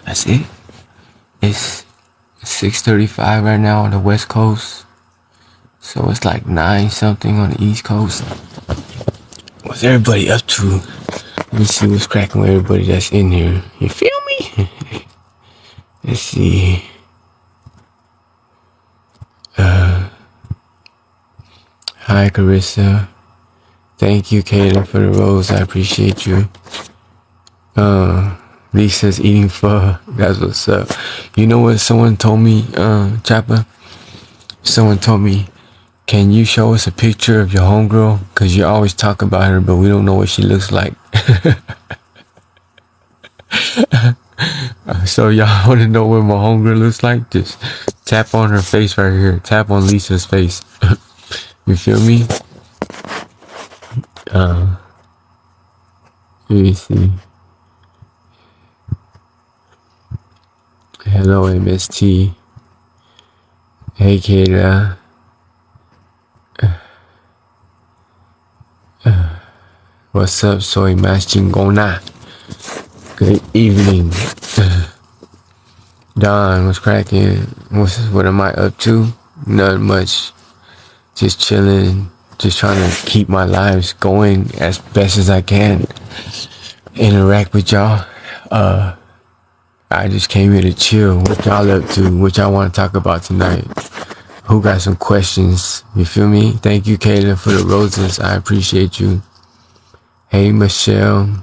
That's it. It's 6:35 right now on the West Coast. So it's like 9 something on the East Coast. What's everybody up to? Let me see what's cracking with everybody that's in here. You feel me? Let's see. Hi, Carissa. Thank you, Kayla, for the rose. I appreciate you. Lisa's eating pho. That's what's up. You know what someone told me, Chapa? Someone told me, can you show us a picture of your homegirl? Because you always talk about her, but we don't know what she looks like. So y'all want to know what my homegirl looks like? Just tap on her face right here. Tap on Lisa's face. You feel me? Let me see. Hello, MST. Hey, Kayla. What's up, Soy Mas Chingona? Good evening. Don, what's cracking? What am I up to? Not much. Just chilling. Just trying to keep my lives going as best as I can. Interact with y'all. I just came here to chill. What y'all up to? What y'all want to talk about tonight? Who got some questions? You feel me? Thank you, Kayla, for the roses. I appreciate you. Hey, Michelle.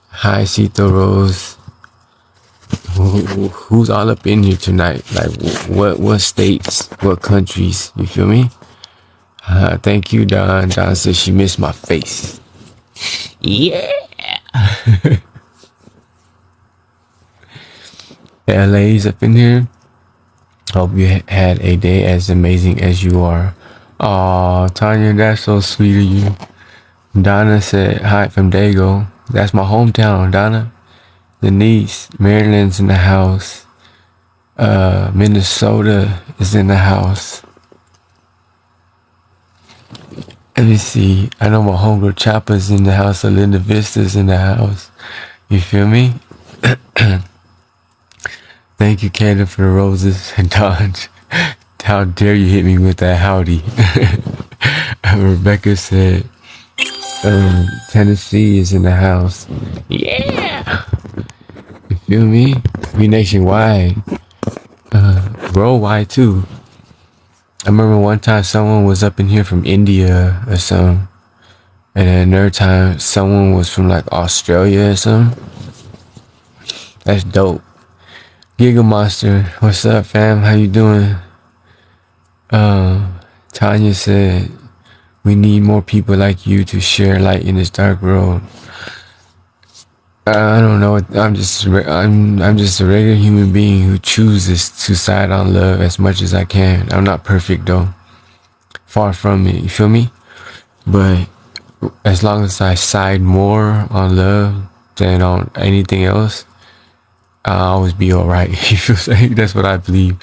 Hi, Cito Rose. Who's all up in here tonight? Like, what states? What countries? You feel me? Thank you, Don. Don says she missed my face. Yeah. LA's up in here. Hope you had a day as amazing as you are. Aw, Tanya, that's so sweet of you. Donna said hi from Dago. That's my hometown, Donna. Denise, Maryland's in the house. Minnesota is in the house. Let me see. I know my homegirl Chopper's in the house. Linda Vista's in the house. You feel me? Thank you, Canada, for the roses. And Don, how dare you hit me with that howdy? Rebecca said, Tennessee is in the house. Yeah! You feel me? We nationwide. Worldwide, too. I remember one time someone was up in here from India or something. And then another time someone was from like Australia or something. That's dope. Giga Monster, what's up, fam? How you doing? Tanya said, we need more people like you to share light in this dark world. I don't know. I'm just a regular human being who chooses to side on love as much as I can. I'm not perfect though. Far from it. You feel me? But as long as I side more on love than on anything else, I'll always be alright. You feel me? That's what I believe.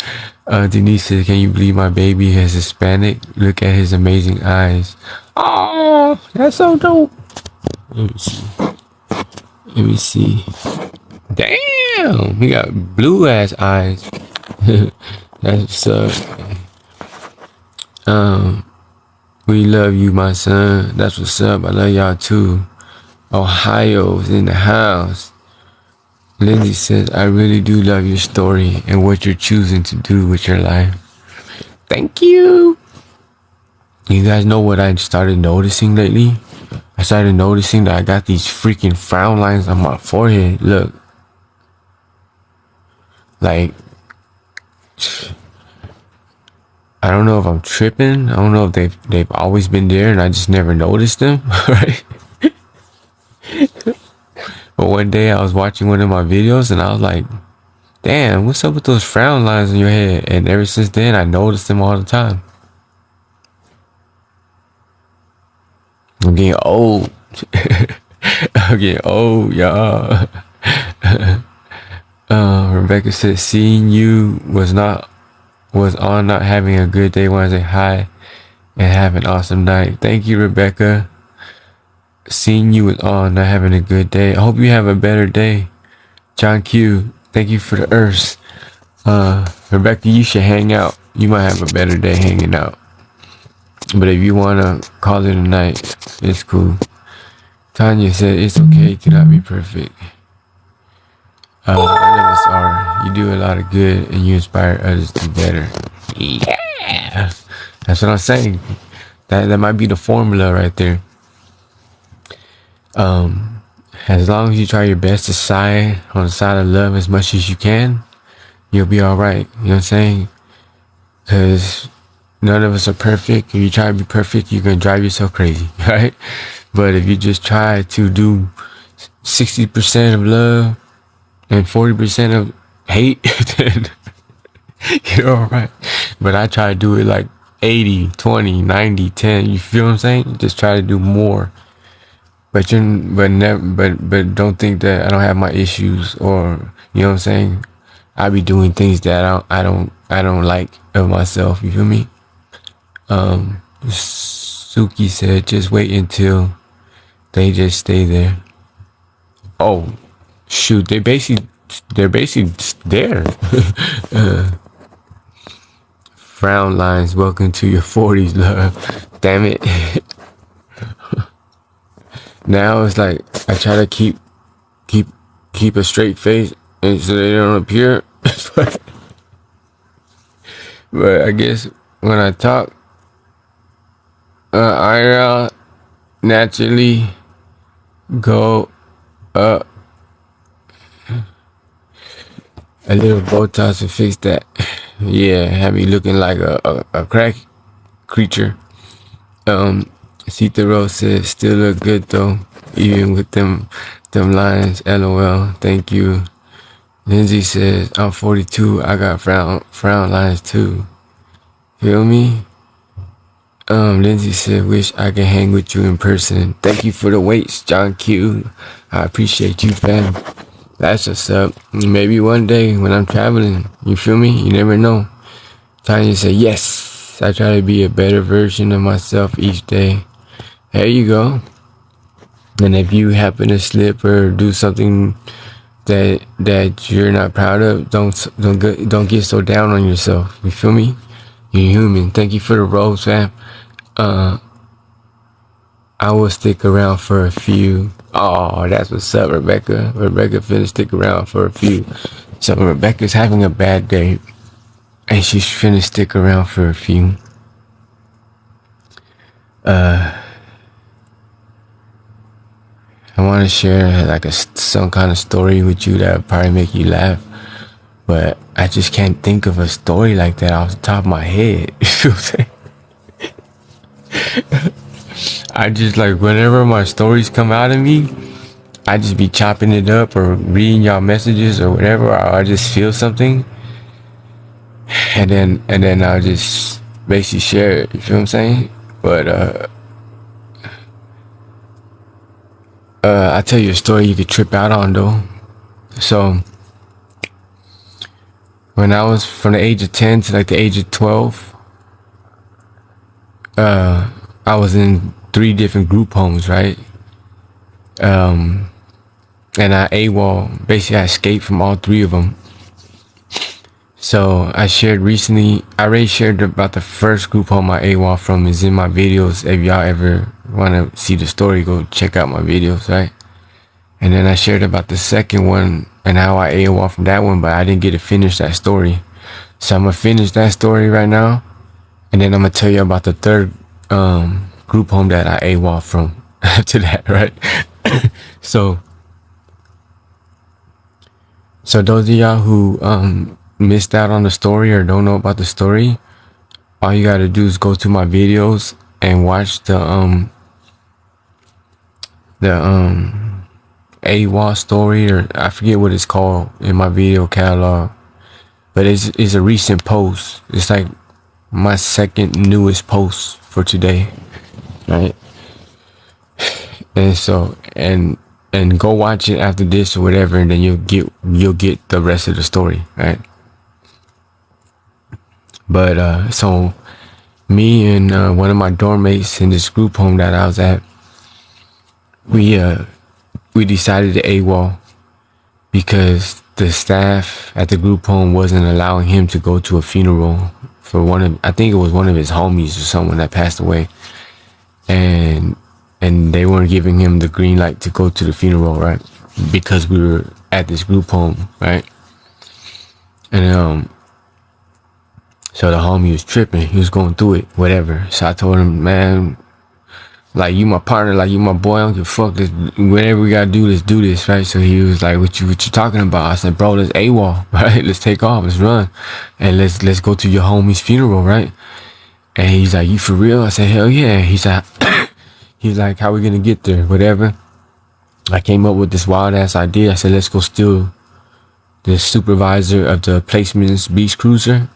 Denise says, can you believe my baby is Hispanic? Look at his amazing eyes. Oh, that's so dope. Let me see. Damn, he got blue ass eyes. That's we love you, my son. That's what's up. I love y'all too. Ohio's in the house. Lindsay says, I really do love your story and what you're choosing to do with your life. Thank you. You guys know what I started noticing lately? I started noticing that I got these freaking frown lines on my forehead. Look. Like, I don't know if I'm tripping. I don't know if they've always been there and I just never noticed them, right? But one day I was watching one of my videos and I was like, damn, what's up with those frown lines on your head? And ever since then, I noticed them all the time. I'm getting old. I'm getting old, y'all. Rebecca said, seeing you was on not having a good day. Want to say hi and have an awesome night. Thank you, Rebecca. Seeing you was on not having a good day. I hope you have a better day. John Q, Thank you for the earths. Rebecca, you should hang out. You might have a better day hanging out. But if you wanna call it a night, it's cool. Tanya said it's okay to not be perfect. None of us are. You do a lot of good and you inspire others to do better. Yeah, that's what I'm saying. That might be the formula right there. As long as you try your best to side on the side of love as much as you can, you'll be all right. You know what I'm saying? Because none of us are perfect. If you try to be perfect, you're gonna drive yourself crazy, right? But if you just try to do 60% of love and 40% of hate, then you're all right. But I try to do it like 80, 20, 90, 10. You feel what I'm saying? Just try to do more. But don't think that I don't have my issues, or you know what I'm saying? I be doing things that I don't like of myself. You feel me? Suki said, just wait until they just stay there. Oh, shoot! They're basically there. Frown lines. Welcome to your 40s, love. Damn it. Now it's like I try to keep a straight face, and so they don't appear. But I guess when I talk, I naturally go up. A little Botox to fix that. Yeah, have me looking like a crack creature. Sita Rose says, still look good though, even with them lines. LOL. Thank you. Lindsay says, I'm 42. I got frown lines too. Feel me? Lindsay said, wish I could hang with you in person. Thank you for the weights, John Q. I appreciate you, fam. That's what's up. Maybe one day when I'm traveling, you feel me? You never know. Tanya said, yes. I try to be a better version of myself each day. There you go. And if you happen to slip or do something that you're not proud of, don't get so down on yourself. You feel me? You're human. Thank you for the rose, fam. I will stick around for a few. Oh, that's what's up, Rebecca. Rebecca finna stick around for a few. So Rebecca's having a bad day, and she's finna stick around for a few. I want to share like some kind of story with you that would probably make you laugh, but I just can't think of a story like that off the top of my head. You feel what I'm saying? I just like, whenever my stories come out of me, I just be chopping it up or reading y'all messages or whatever, or I just feel something, and then I'll just basically share it. You feel what I'm saying? But I'll tell you a story you could trip out on though. So when I was from the age of 10 to like the age of 12, I was in 3 different group homes, right? And I AWOL, basically I escaped from all 3 of them. So I already shared about the first group home I AWOL from. Is in my videos. If y'all ever want to see the story, go check out my videos, right? And then I shared about the second one and how I AWOL from that one, but I didn't get to finish that story. So I'm going to finish that story right now, and then I'm going to tell you about the third group home that I AWOL from after that, right? So those of y'all who missed out on the story or don't know about the story, all you got to do is go to my videos and watch the AWOL story, or I forget what it's called in my video catalog, but it's a recent post. It's like my second newest post for today, right? And so and go watch it after this or whatever, and then you'll get the rest of the story, right? But so me and one of my dorm mates in this group home that I was at, we decided to AWOL because the staff at the group home wasn't allowing him to go to a funeral for I think it was one of his homies or someone that passed away, and they weren't giving him the green light to go to the funeral, right? Because we were at this group home, right? And so the homie was tripping. He was going through it, whatever. So I told him, man, like, you my partner, like, you my boy, I don't give a fuck. Whatever we gotta do, let's do this, right? So he was like, what you talking about? I said, bro, let's AWOL, right? Let's take off, let's run. And let's go to your homie's funeral, right? And he's like, you for real? I said, hell yeah. He's like, how we gonna get there? Whatever. I came up with this wild ass idea. I said, let's go steal the supervisor of the placeman's beach cruiser,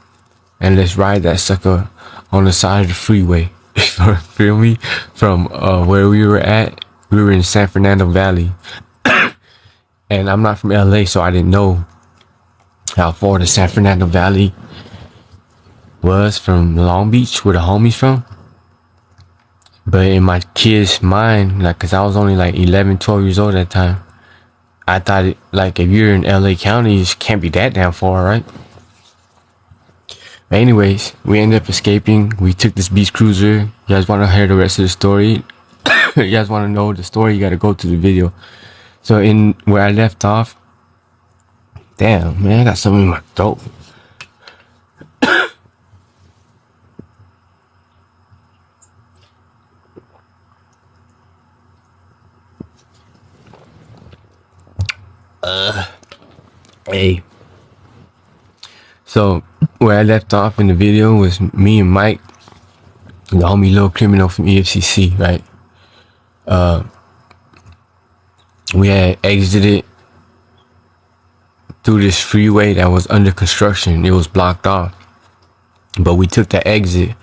and let's ride that sucker on the side of the freeway. Feel me? From where we were at, we were in San Fernando Valley. And I'm not from LA, so I didn't know how far the San Fernando Valley was from Long Beach, where the homies from. But in my kid's mind, like, cause I was only like 11, 12 years old at the time, I thought it, like, if you're in LA County, it can't be that damn far, right? But anyways, we ended up escaping. We took this beach cruiser. You guys want to hear the rest of the story? You guys want to know the story? You got to go to the video. So in where I left off, damn, man, I got something in my throat. Hey. So where I left off in the video was me and Mike, the homie little criminal from EFCC, right? We had exited through this freeway that was under construction. It was blocked off, but we took the exit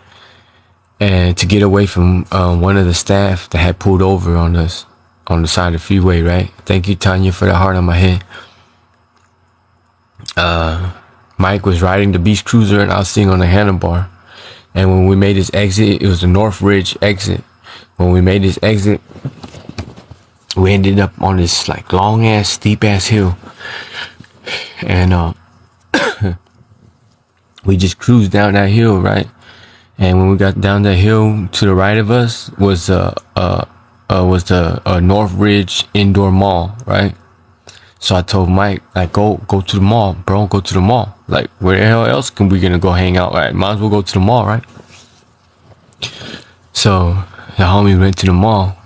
and to get away from one of the staff that had pulled over on us on the side of the freeway, right? Thank you, Tanya, for the heart on my head. Mike was riding the beach cruiser and I was sitting on the handlebar. And when we made this exit, it was the North Ridge exit. When we made this exit, we ended up on this like long ass, steep ass hill. And we just cruised down that hill, right? And when we got down that hill, to the right of us was the North Ridge Indoor Mall, right? So I told Mike, like, go to the mall, bro. Go to the mall. Like, where the hell else can we gonna go hang out? Right? Might as well go to the mall, right? So the homie went to the mall,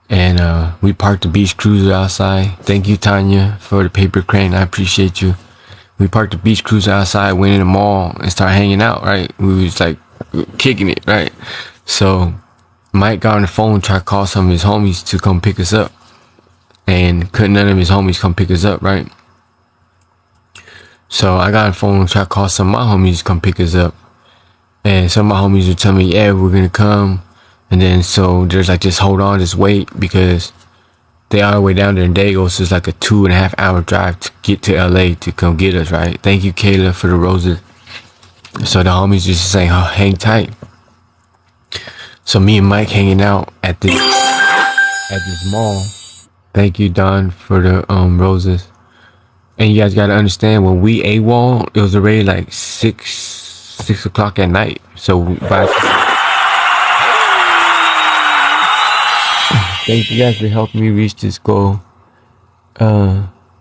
and we parked the beach cruiser outside. Thank you, Tanya, for the paper crane. I appreciate you. We parked the beach cruiser outside, went in the mall, and started hanging out. Right? We was like kicking it, right? So Mike got on the phone, tried to call some of his homies to come pick us up. And couldn't none of his homies come pick us up, right? So I got on the phone and tried to call some of my homies to come pick us up. And some of my homies would tell me, yeah, we're gonna come. And then so there's like, just hold on, just wait, because they are all the way down there in Dago, so it's like a 2.5 hour drive to get to LA to come get us, right? Thank you, Kayla, for the roses. So the homies just saying, oh, hang tight. So me and Mike hanging out at this mall. Thank you, Don, for the roses. And you guys gotta understand, when we AWOL, it was already like 6 o'clock at night. So thank you guys for helping me reach this goal. Kayla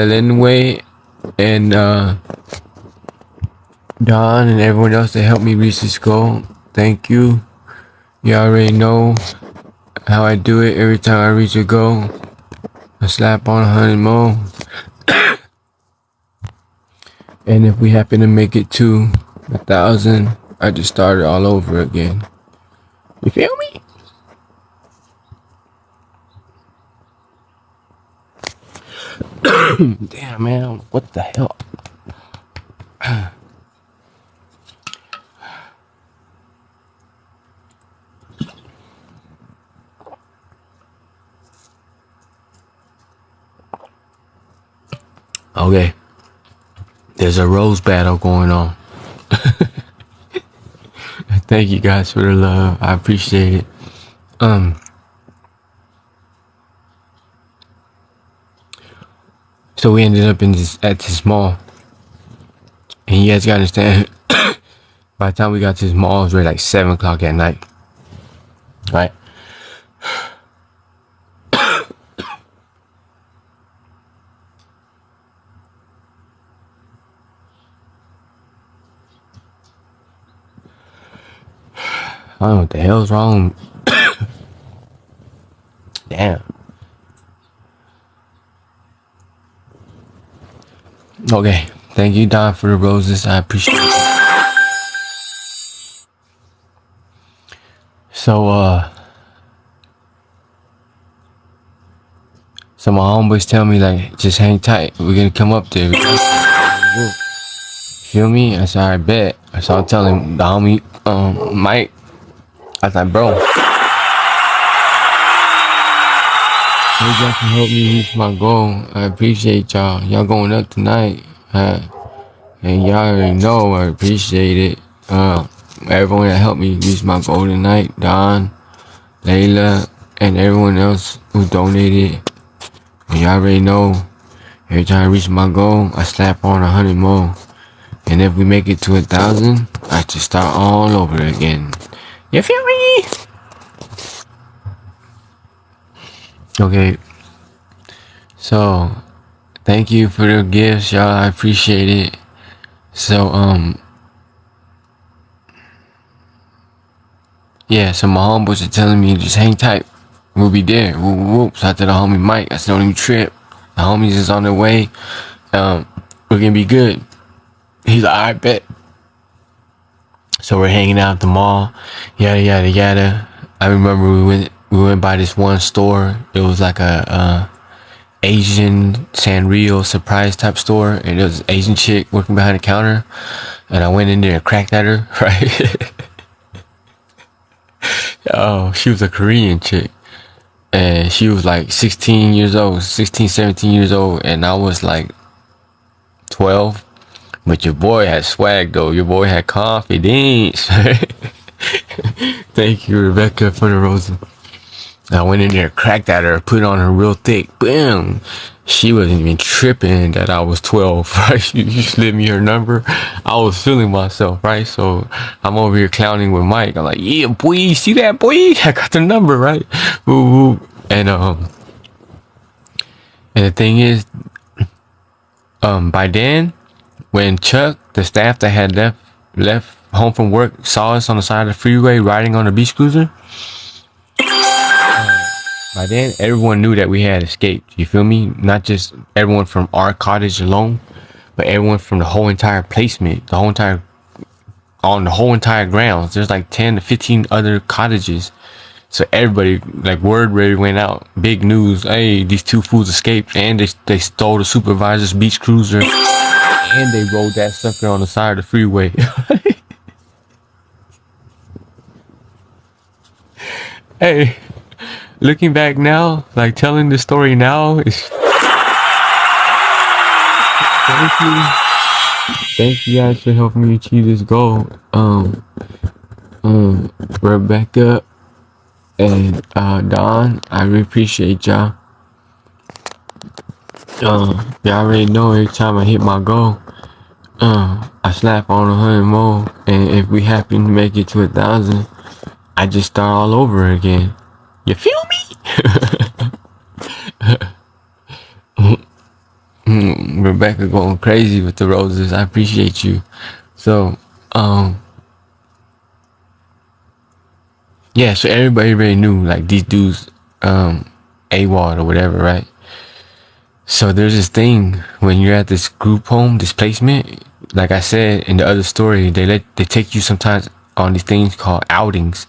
Linway and Don and everyone else that helped me reach this goal. Thank you. You already know how I do it. Every time I reach a goal, I slap on 100 more. And if we happen to make it to 1,000, I just start it all over again. You feel me? Damn, man, what the hell? Okay, there's a rose battle going on. Thank you guys for the love. I appreciate it. So we ended up at this mall, and you guys gotta understand. By the time we got to this mall, it was already like 7 o'clock at night, right? I don't know what the hell's wrong. Damn. Okay. Thank you, Don, for the roses. I appreciate it. So my homeboys tell me, like, just hang tight. We're gonna come up there. Feel me? I said, I bet. So I'm telling the homie, Mike, I was like, bro, you guys can help me reach my goal. I appreciate y'all. Y'all going up tonight. And y'all already know I appreciate it. Everyone that helped me reach my goal tonight, Don, Layla, and everyone else who donated. And y'all already know, every time I reach my goal, I slap on 100 more. And if we make it to 1,000, I just start all over again. You feel me? Okay. So, thank you for the gifts, y'all. I appreciate it. So, yeah, so my homeboys are telling me, just hang tight. We'll be there. Whoop. So I told the homie Mike, I said, don't even trip. The homies is on their way. We're gonna be good. He's like, I bet. So we're hanging out at the mall. Yada, yada, yada. I remember we went by this one store. It was like a Asian Sanrio surprise type store. And there was an Asian chick working behind the counter. And I went in there and cracked at her, right? Oh, she was a Korean chick. And she was like 16 years old, 16, 17 years old. And I was like 12. But your boy had swag though. Your boy had confidence. Thank you, Rebecca, for the roses. I went in there, cracked at her, put it on her real thick. Boom. She wasn't even tripping that I was 12, right? She slid me her number. I was feeling myself, right? So I'm over here clowning with Mike. I'm like, yeah, boy, see that, boy? I got the number, right? Ooh. And the thing is, by then, when Chuck, the staff that had left home from work, saw us on the side of the freeway riding on a beach cruiser, by then everyone knew that we had escaped. You feel me? Not just everyone from our cottage alone, but everyone from the whole entire placement, on the whole entire grounds. There's like 10 to 15 other cottages. So everybody, like, word really went out. Big news. Hey, these two fools escaped, and they stole the supervisor's beach cruiser. And they rolled that sucker on the side of the freeway. Hey, looking back now, like telling the story now is. Thank you guys for helping me achieve this goal. Rebecca and Don, I really appreciate y'all. Y'all already know every time I hit my goal, I slap on 100 more, and if we happen to make it to 1,000, I just start all over again. You feel me? Rebecca going crazy with the roses. I appreciate you. So, yeah, so everybody already knew, like, these dudes, AWOL or whatever, right? So there's this thing when you're at this group home, this placement, like I said in the other story, they take you sometimes on these things called outings.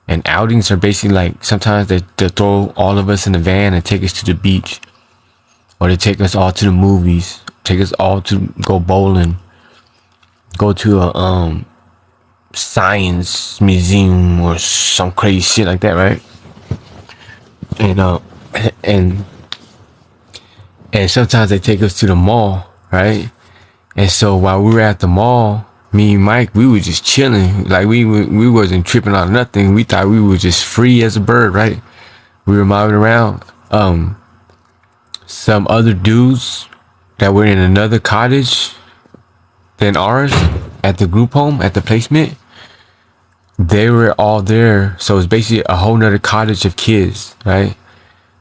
And outings are basically like, sometimes they throw all of us in the van and take us to the beach. Or they take us all to the movies, take us all to go bowling, go to a science museum or some crazy shit like that, right? And sometimes they take us to the mall, right? And so while we were at the mall, me and Mike, we were just chilling. Like, we wasn't tripping on nothing. We thought we were just free as a bird, right? We were mobbing around. Some other dudes that were in another cottage than ours at the group home, at the placement, they were all there. So it's basically a whole nother cottage of kids, right?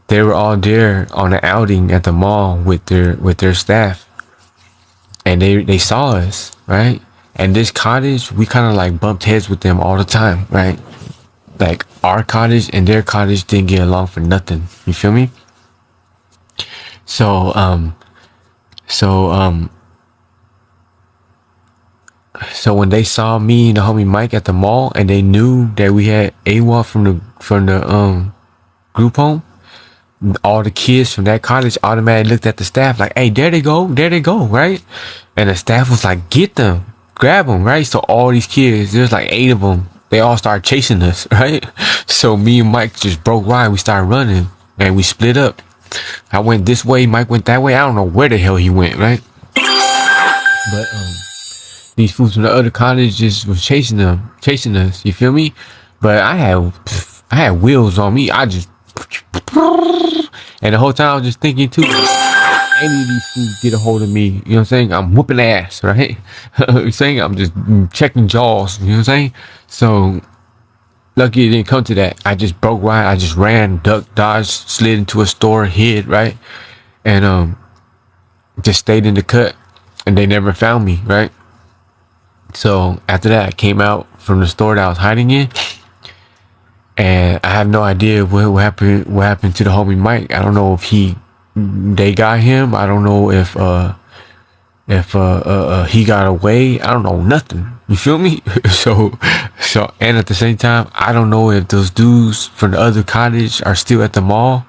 They were all there on an outing at the mall with their staff, and they saw us, right? And this cottage, we kind of like bumped heads with them all the time, right? Like our cottage and their cottage didn't get along for nothing. You feel me? So so um so when they saw me and the homie Mike at the mall, and they knew that we had AWOL from the group home, all the kids from that cottage automatically looked at the staff like, hey, there they go, right? And the staff was like, get them, grab them, right? So all these kids, there's like 8 of them, they all started chasing us, right? So me and Mike just broke wide. We started running and we split up. I went this way, Mike went that way. I don't know where the hell he went, right? But these fools from the other cottage just was chasing us, you feel me? But I had wheels on me. I just, and the whole time I was just thinking too, any of these fools get a hold of me, you know what I'm saying? I'm whooping ass, right? I'm saying I'm just checking jaws, you know what I'm saying? So lucky it didn't come to that. I just broke right. I just ran, ducked, dodged, slid into a store, hid, right? And just stayed in the cut, and they never found me, right? So after that, I came out from the store that I was hiding in, and I have no idea what happened. What happened to the homie Mike? I don't know if they got him. I don't know if he got away. I don't know nothing. You feel me? So and at the same time, I don't know if those dudes from the other cottage are still at the mall.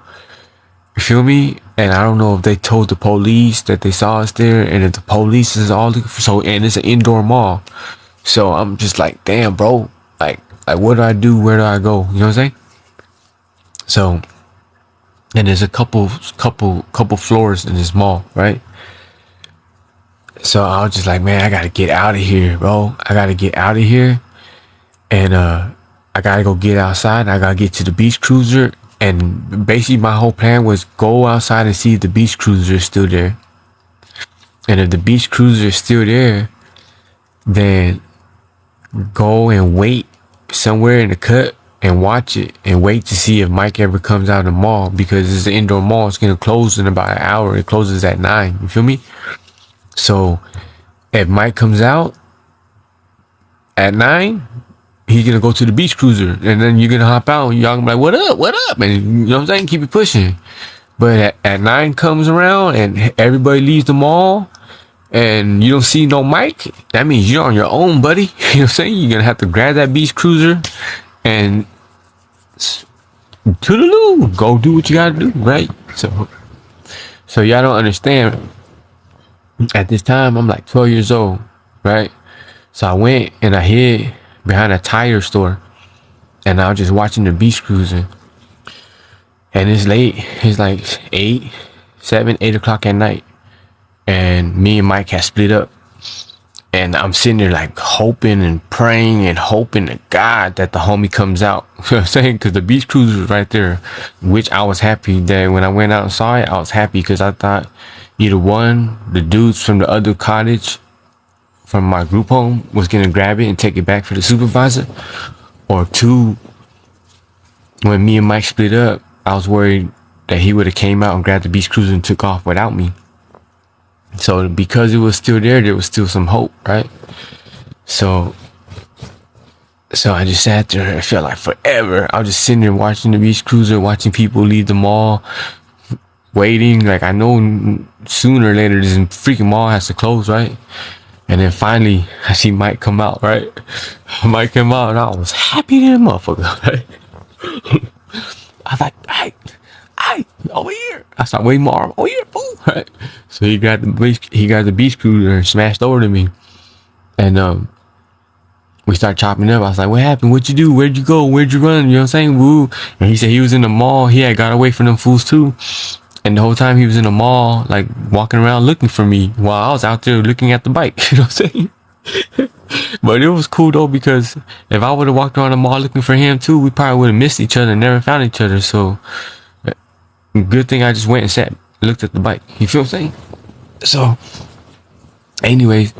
You feel me? And I don't know if they told the police that they saw us there, and if the police is all looking for, so, and it's an indoor mall. So I'm just like, damn, bro. Like what do I do? Where do I go? You know what I'm saying? So, and there's a couple floors in this mall, right? So I was just like, man, I gotta get out of here, bro. I gotta get out of here, and I gotta go get outside. I gotta get to the beach cruiser. And basically my whole plan was go outside and see if the beach cruiser is still there. And if the beach cruiser is still there, then go and wait somewhere in the cut and watch it and wait to see if Mike ever comes out of the mall, because it's an indoor mall. It's gonna close in about an hour. It closes at 9. You feel me? So if Mike comes out at 9, he's gonna go to the beach cruiser, and then you're gonna hop out and y'all gonna be like, what up? And you know what I'm saying? Keep it pushing. But at 9 comes around and everybody leaves the mall and you don't see no Mike, that means you're on your own, buddy. You know what I'm saying? You're gonna have to grab that beach cruiser and toodaloo, go do what you gotta do, right? So y'all don't understand. At this time, I'm like 12 years old, right? So I went and I hid behind a tire store, and I was just watching the beach cruiser. And it's late. It's like 8 o'clock at night, and me and Mike had split up. And I'm sitting there like hoping and praying and hoping to God that the homie comes out. You know what I'm saying? Because the beach cruiser was right there, which I was happy that when I went out and saw it, I was happy because I thought either one, the dudes from the other cottage from my group home was gonna grab it and take it back for the supervisor, or 2, when me and Mike split up, I was worried that he would have came out and grabbed the beach cruiser and took off without me. So because it was still there was still some hope, right? So I just sat there. It felt like forever. I was just sitting there watching the beach cruiser, watching people leave the mall, waiting. Like I know sooner or later this freaking mall has to close, right? And then finally I see Mike come out, right? Mike came out and I was happy to motherfucker, right? I was like, hey, over here. I started waving my arm, over here, fool, right? So he got the beach cruiser and smashed over to me. And we started chopping up. I was like, what happened? What'd you do? Where'd you go? Where'd you run? You know what I'm saying? Woo. And he said he was in the mall. He had got away from them fools too. And the whole time he was in the mall, like walking around looking for me while I was out there looking at the bike. You know what I'm saying? But it was cool though, because if I would have walked around the mall looking for him too, we probably would have missed each other and never found each other. So good thing I just went and looked at the bike. You feel what I'm saying? So, anyways,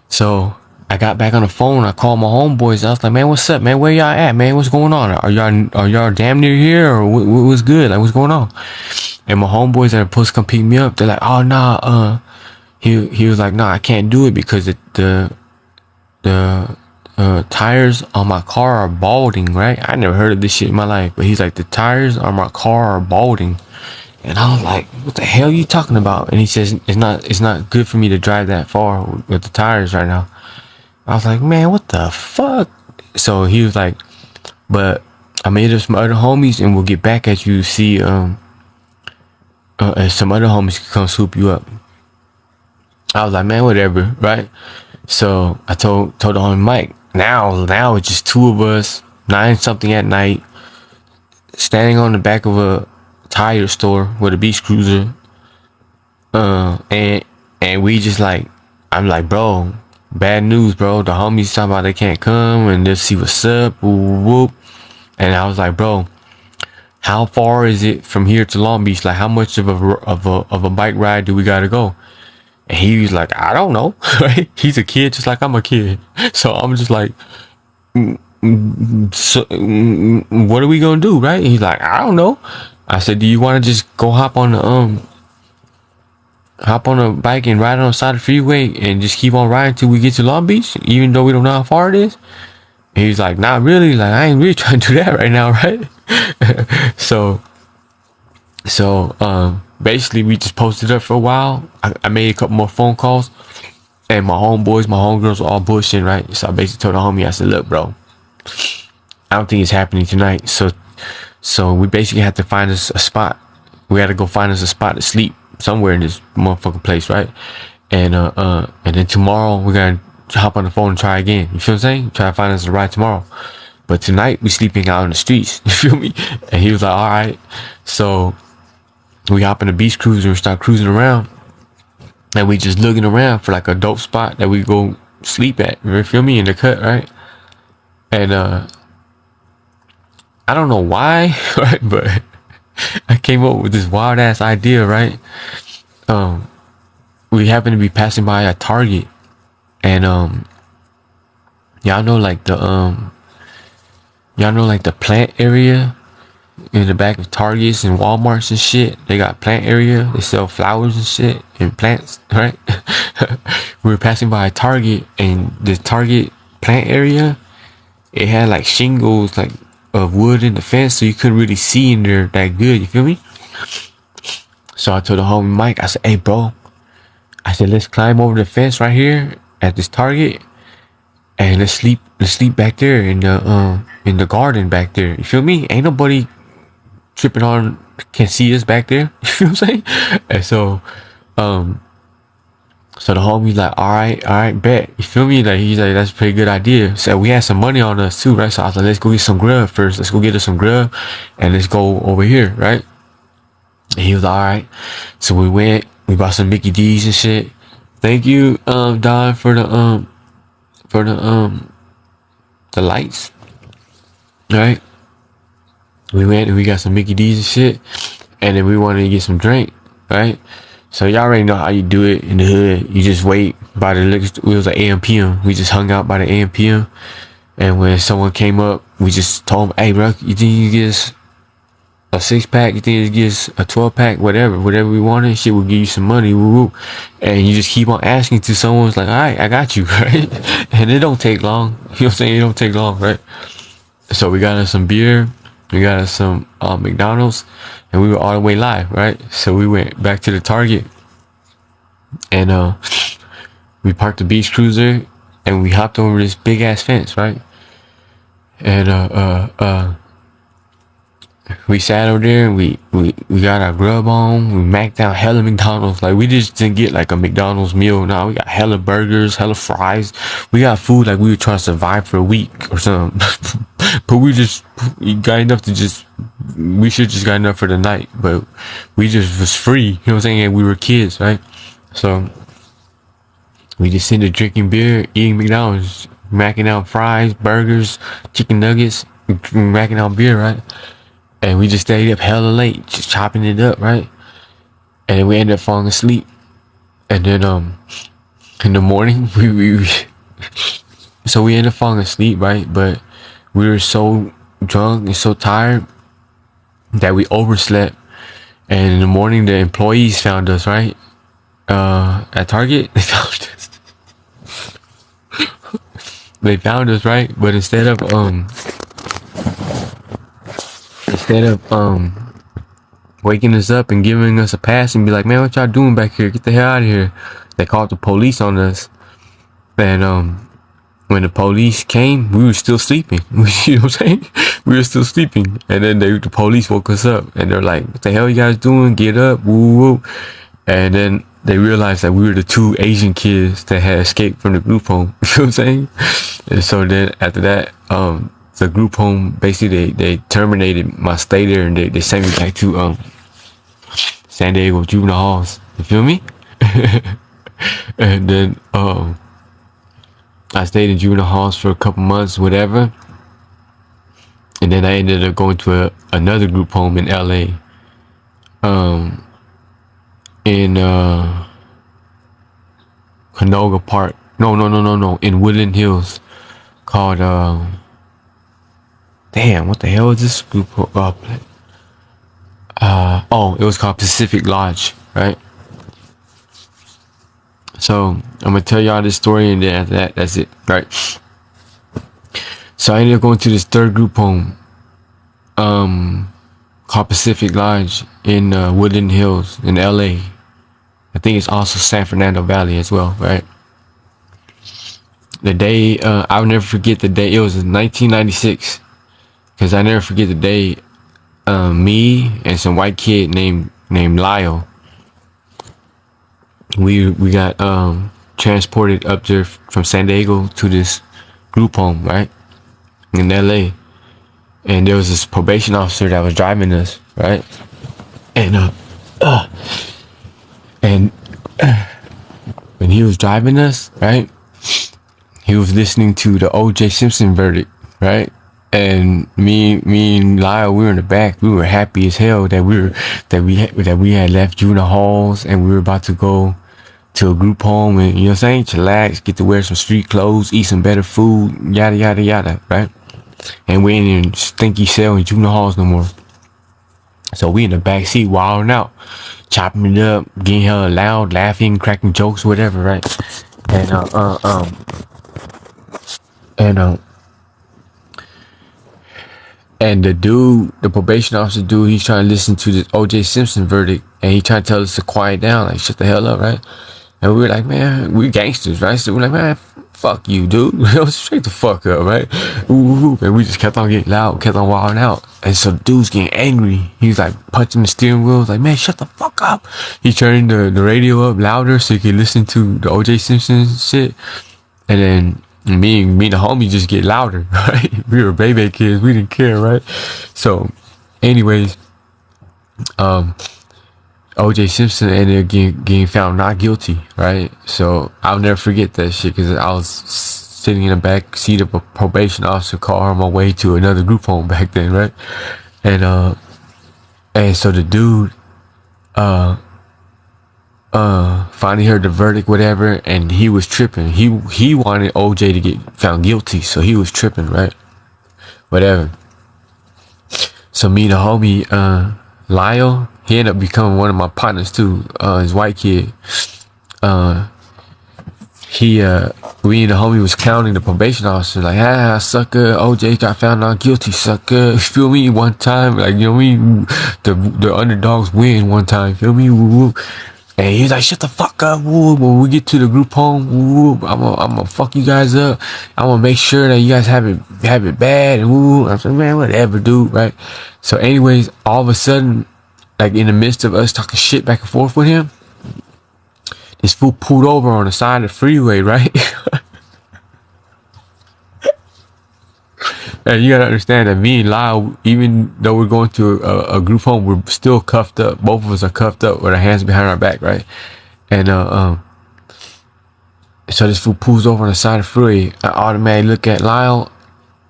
so I got back on the phone. I called my homeboys. I was like, man, what's up, man? Where y'all at, man? What's going on? Are y'all damn near here, or what's good? Like, what's going on? And my homeboys that are supposed to come pick me up, they're like, oh nah, he was like, nah, I can't do it because the tires on my car are balding, right? I never heard of this shit in my life, but he's like, the tires on my car are balding. And I was like, what the hell are you talking about? And he says, it's not good for me to drive that far with the tires right now. I was like, man, what the fuck? So he was like, but I made up some other homies and we'll get back at you to see if some other homies can come swoop you up. I was like, man, whatever, right? So I told the homie Mike, now it's just two of us, 9 something at night, standing on the back of a tire store with a beach cruiser, and we just like, I'm like, bro, bad news, bro. The homies talking about they can't come and they'll see what's up, whoop. And I was like, bro, how far is it from here to Long Beach? Like, how much of a bike ride do we gotta go? And he was like, I don't know, right? He's a kid just like I'm a kid, so I'm just like, so what are we gonna do, right? And he's like, I don't know. I said, do you want to just go hop on a bike and ride on the side of the freeway and just keep on riding till we get to Long Beach, even though we don't know how far it is? And he's like, not really. Like, I ain't really trying to do that right now, right? so basically we just posted up for a while. I made a couple more phone calls, and my homeboys, my homegirls were all bullshitting, right? So I basically told the homie, I said, look, bro, I don't think it's happening tonight. So we basically had to find us a spot. We had to go find us a spot to sleep somewhere in this motherfucking place, right? And then tomorrow we're gonna hop on the phone and try again. You feel what I'm saying? Try to find us a ride tomorrow. But tonight we sleeping out in the streets. You feel me? And he was like, all right. So we hop in the beach cruiser and start cruising around. And we just looking around for like a dope spot that we go sleep at. You feel me? In the cut, right? And I don't know why, right? But I came up with this wild ass idea, right? We happened to be passing by a Target, and y'all know like the plant area in the back of Targets and Walmarts and shit. They got plant area. They sell flowers and shit and plants, right? We were passing by a Target, and the Target plant area, it had like shingles like of wood in the fence, so you couldn't really see in there that good. You feel me? So I told the homie Mike, I said, hey bro, I said, let's climb over the fence right here at this Target, and let's sleep back there in the garden back there. You feel me? Ain't nobody tripping on, can see us back there. You feel what I'm saying? And so the homie's like, all right, bet. You feel me? Like, he's like, that's a pretty good idea. So we had some money on us too, right? So I was like, let's go get some grub first. Let's go get us some grub, and let's go over here, right? And he was all right. So we went. We bought some Mickey D's and shit. Thank you, Don, for the lights. All right. We went and we got some Mickey D's and shit, and then we wanted to get some drink, right? So y'all already know how you do it in the hood. You just wait by the liquor. It was like AM PM. We just hung out by the AM PM, and when someone came up, we just told them, "Hey, bro, you think you get us a 6-pack? You think you get us a 12-pack? Whatever we wanted. Shit, we'll give you some money, woo woo." And you just keep on asking till someone's like, "All right, I got you," right? And it don't take long. You know what I'm saying? It don't take long, right? So we got us some beer. We got us some McDonald's, and we were all the way live, right? So we went back to the Target, and we parked the beach cruiser, and we hopped over this big ass fence, right? And we sat over there, and we got our grub on. We macked out hella McDonald's. Like, we just didn't get like a McDonald's meal. No, we got hella burgers, hella fries. We got food like we were trying to survive for a week or something. But we got enough to we should just got enough for the night. But we just was free. You know what I'm saying? And we were kids, right? So we just ended up drinking beer, eating McDonald's, macking out fries, burgers, chicken nuggets, macking out beer, right? And we just stayed up hella late, just chopping it up, right? And then we ended up falling asleep. And then in the morning we so we ended up falling asleep, right? But we were so drunk and so tired that we overslept. And in the morning, the employees found us, right? At Target, they found us. They found us, right? But instead of waking us up and giving us a pass and be like, man, what y'all doing back here? Get the hell out of here. They called the police on us. And when the police came, we were still sleeping. You know what I'm saying? We were still sleeping. And then the police woke us up and they're like, what the hell you guys doing? Get up. Woo woo. And then they realized that we were the two Asian kids that had escaped from the group home. You know what I'm saying? And so then after that, the group home, basically they terminated my stay there and they sent me back to San Diego juvenile halls. You feel me? And then I stayed in juvenile halls for a couple months, whatever. And then I ended up going to another group home in LA. In Canoga Park. No. In Woodland Hills. Called damn, what the hell is this group? It was called Pacific Lodge, right? So I'm gonna tell y'all this story, and then after that, that's it, right? So I ended up going to this third group home, called Pacific Lodge in Woodland Hills in LA. I think it's also San Fernando Valley as well, right? The day, I'll never forget the day. It was in 1996, because I never forget the day. Me and some white kid named Lyle. We got transported up there from San Diego to this group home, right, in LA. And there was this probation officer that was driving us, right? And when he was driving us, right, he was listening to the O.J. Simpson verdict, right? And me and Lyle, we were in the back. We were happy as hell that we had left juvenile halls and we were about to go to a group home and, you know what I'm saying, chillax, get to wear some street clothes, eat some better food, yada yada yada, right? And we ain't in stinky cell in juvenile halls no more. So we in the back seat wilding out, chopping it up, getting hella loud, laughing, cracking jokes, whatever, right? And the dude, the probation officer dude, he's trying to listen to the O.J. Simpson verdict, and he trying to tell us to quiet down, like, shut the hell up, right? And we were like, man, we gangsters, right? So we're like, man, fuck you, dude. Straight the fuck up, right? Ooh. And we just kept on getting loud, kept on wilding out. And so the dude's getting angry. He's like punching the steering wheel, like, man, shut the fuck up. He turned the radio up louder so he could listen to the O.J. Simpson shit. And then me and the homie just get louder, right? We were baby kids, we didn't care, right? So anyways, O.J. Simpson ended up getting found not guilty, right? So I'll never forget that shit, because I was sitting in the back seat of a probation officer car on my way to another group home back then, right? And so the dude finally heard the verdict, whatever, and he was tripping. He wanted OJ to get found guilty, so he was tripping, right? Whatever. So me and the homie Lyle, he ended up becoming one of my partners too. His white kid. We and the homie was clowning the probation officer, like, sucker, OJ got found not guilty, sucker. Feel me? One time, like, you know what I mean? The underdogs win one time, feel me? Woo. And he was like, shut the fuck up, woo. When we get to the group home, woo, I'm gonna fuck you guys up. I'm gonna make sure that you guys have it bad, and woo. I'm like, man, whatever, dude, right? So anyways, all of a sudden, like, in the midst of us talking shit back and forth with him, this fool pulled over on the side of the freeway, right? And you gotta understand that me and Lyle, even though we're going to a group home, we're still cuffed up. Both of us are cuffed up with our hands behind our back, right? And so this fool pulls over on the side of the freeway. I automatically look at Lyle,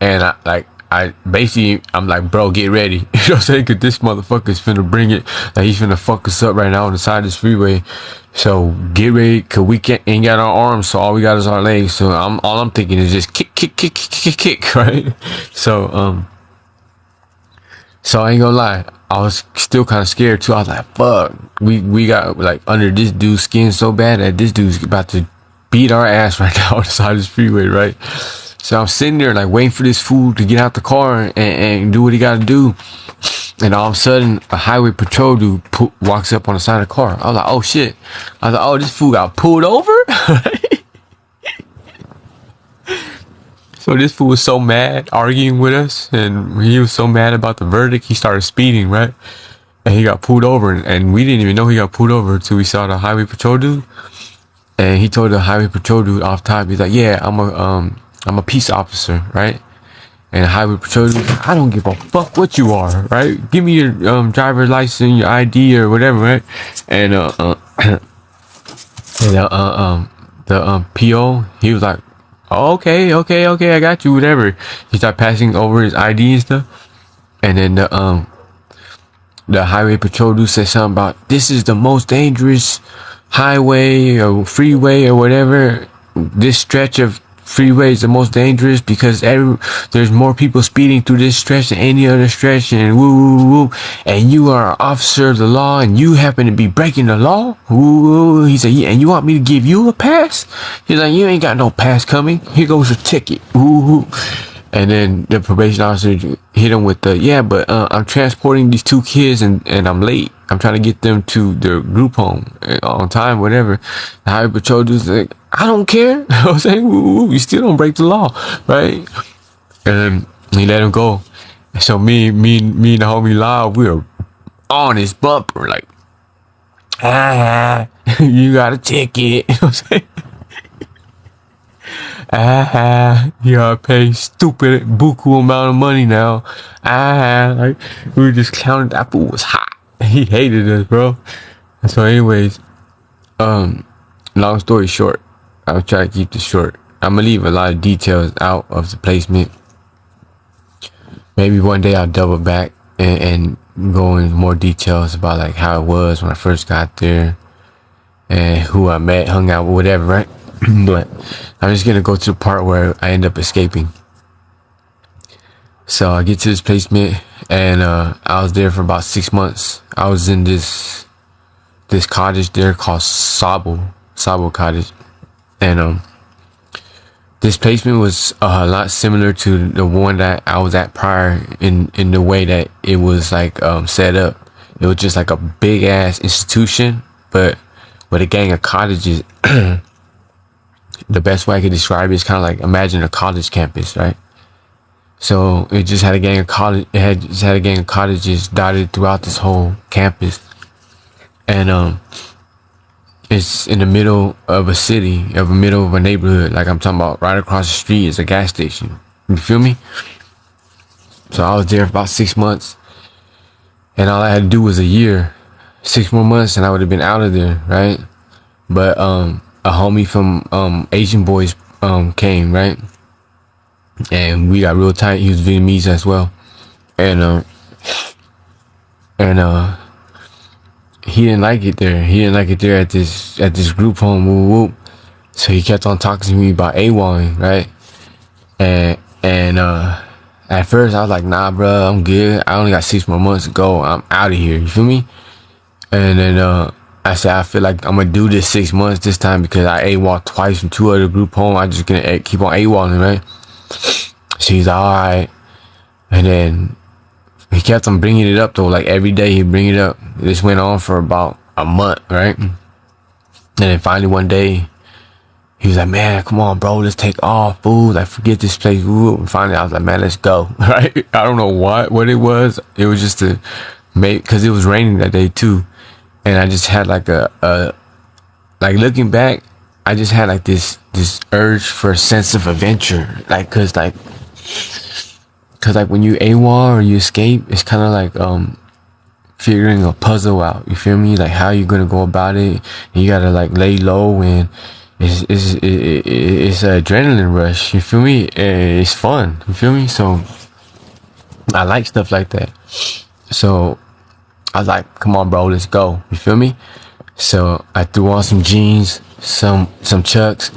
and I I'm like, bro, get ready. You know what I'm saying? Cause this motherfucker's finna bring it. Like, he's finna fuck us up right now on the side of this freeway. So get ready, cause we ain't got our arms, so all we got is our legs. So all I'm thinking is just kick, right? So I ain't gonna lie, I was still kind of scared too. I was like, fuck, we got like under this dude's skin so bad that this dude's about to beat our ass right now on the side of this freeway, right? So I'm sitting there like waiting for this fool to get out the car and do what he gotta do. And all of a sudden, a highway patrol dude walks up on the side of the car. I was like, oh shit. I was like, oh, this fool got pulled over? So this fool was so mad arguing with us, and he was so mad about the verdict, he started speeding, right? And he got pulled over, and we didn't even know he got pulled over until we saw the highway patrol dude. And he told the highway patrol dude off top, he's like, yeah, I'm a peace officer, right? And the highway patrol dude, I don't give a fuck what you are, right? Give me your driver's license, your ID or whatever, right? And the PO, he was like, oh, okay, I got you, whatever. He started passing over his ID and stuff. And then the highway patrol dude said something about, this is the most dangerous highway or freeway or whatever. This stretch of freeway is the most dangerous because there's more people speeding through this stretch than any other stretch, and woo. And you are an officer of the law, and you happen to be breaking the law. Woo. He said, yeah, and you want me to give you a pass? He's like, you ain't got no pass coming. Here goes your ticket. Woo. And then the probation officer hit him with the, yeah, but I'm transporting these two kids and I'm late. I'm trying to get them to their group home on time, whatever. The highway patrol dude's like, I don't care. You know what I'm saying? You still don't break the law, right? And he let him go. So me and the homie Lyle, we were on his bumper, like, you got a ticket. You know what I'm saying? You gotta pay stupid buku amount of money now. Like, we were just clowning. That fool was hot. He hated us, bro. So anyways, long story short, I'll try to keep this short. I'm gonna leave a lot of details out of the placement. Maybe one day I'll double back and go into more details about like how it was when I first got there and who I met, hung out with, whatever, right? But I'm just gonna go to the part where I end up escaping. So I get to this placement, and I was there for about 6 months. I was in this cottage there called Sabo Cottage, and this placement was a lot similar to the one that I was at prior in the way that it was like set up. It was just like a big ass institution, but with a gang of cottages. The best way I could describe it is kind of like, imagine a college campus, right? So it just had a gang of cottages dotted throughout this whole campus, and it's in the middle of a city, middle of a neighborhood. Like, I'm talking about right across the street is a gas station. You feel me? So I was there for about 6 months, and all I had to do was a year, 6 more months, and I would have been out of there, right? But a homie from Asian Boys came, right? And we got real tight. He was Vietnamese as well. And he didn't like it there. He didn't like it there at this group home. Whoop, whoop. So he kept on talking to me about AWOLing, right? And at first I was like, nah, bro, I'm good. I only got 6 more months to go. I'm out of here. You feel me? And then I said, I feel like I'm gonna do this 6 months this time because I AWOL twice from 2 other group home. I'm just gonna keep on AWOLing, right? She's like, alright. And then he kept on bringing it up though, like every day he'd bring it up. This went on for about a month, right? And then finally one day, he was like, man, come on, bro, let's take off, fool. Like, forget this place, fool. And finally I was like, man, let's go, right? I don't know what it was. It was just to make, because it was raining that day too. And I just had like like looking back, I just had like this urge for a sense of adventure. Like, cause like when you AWOL or you escape, it's kind of like figuring a puzzle out. You feel me? Like, how you gonna go about it? And you gotta like lay low, and it's an adrenaline rush. You feel me? It's fun. You feel me? So I like stuff like that. So I was like, come on, bro, let's go. You feel me? So I threw on some jeans, some Chucks,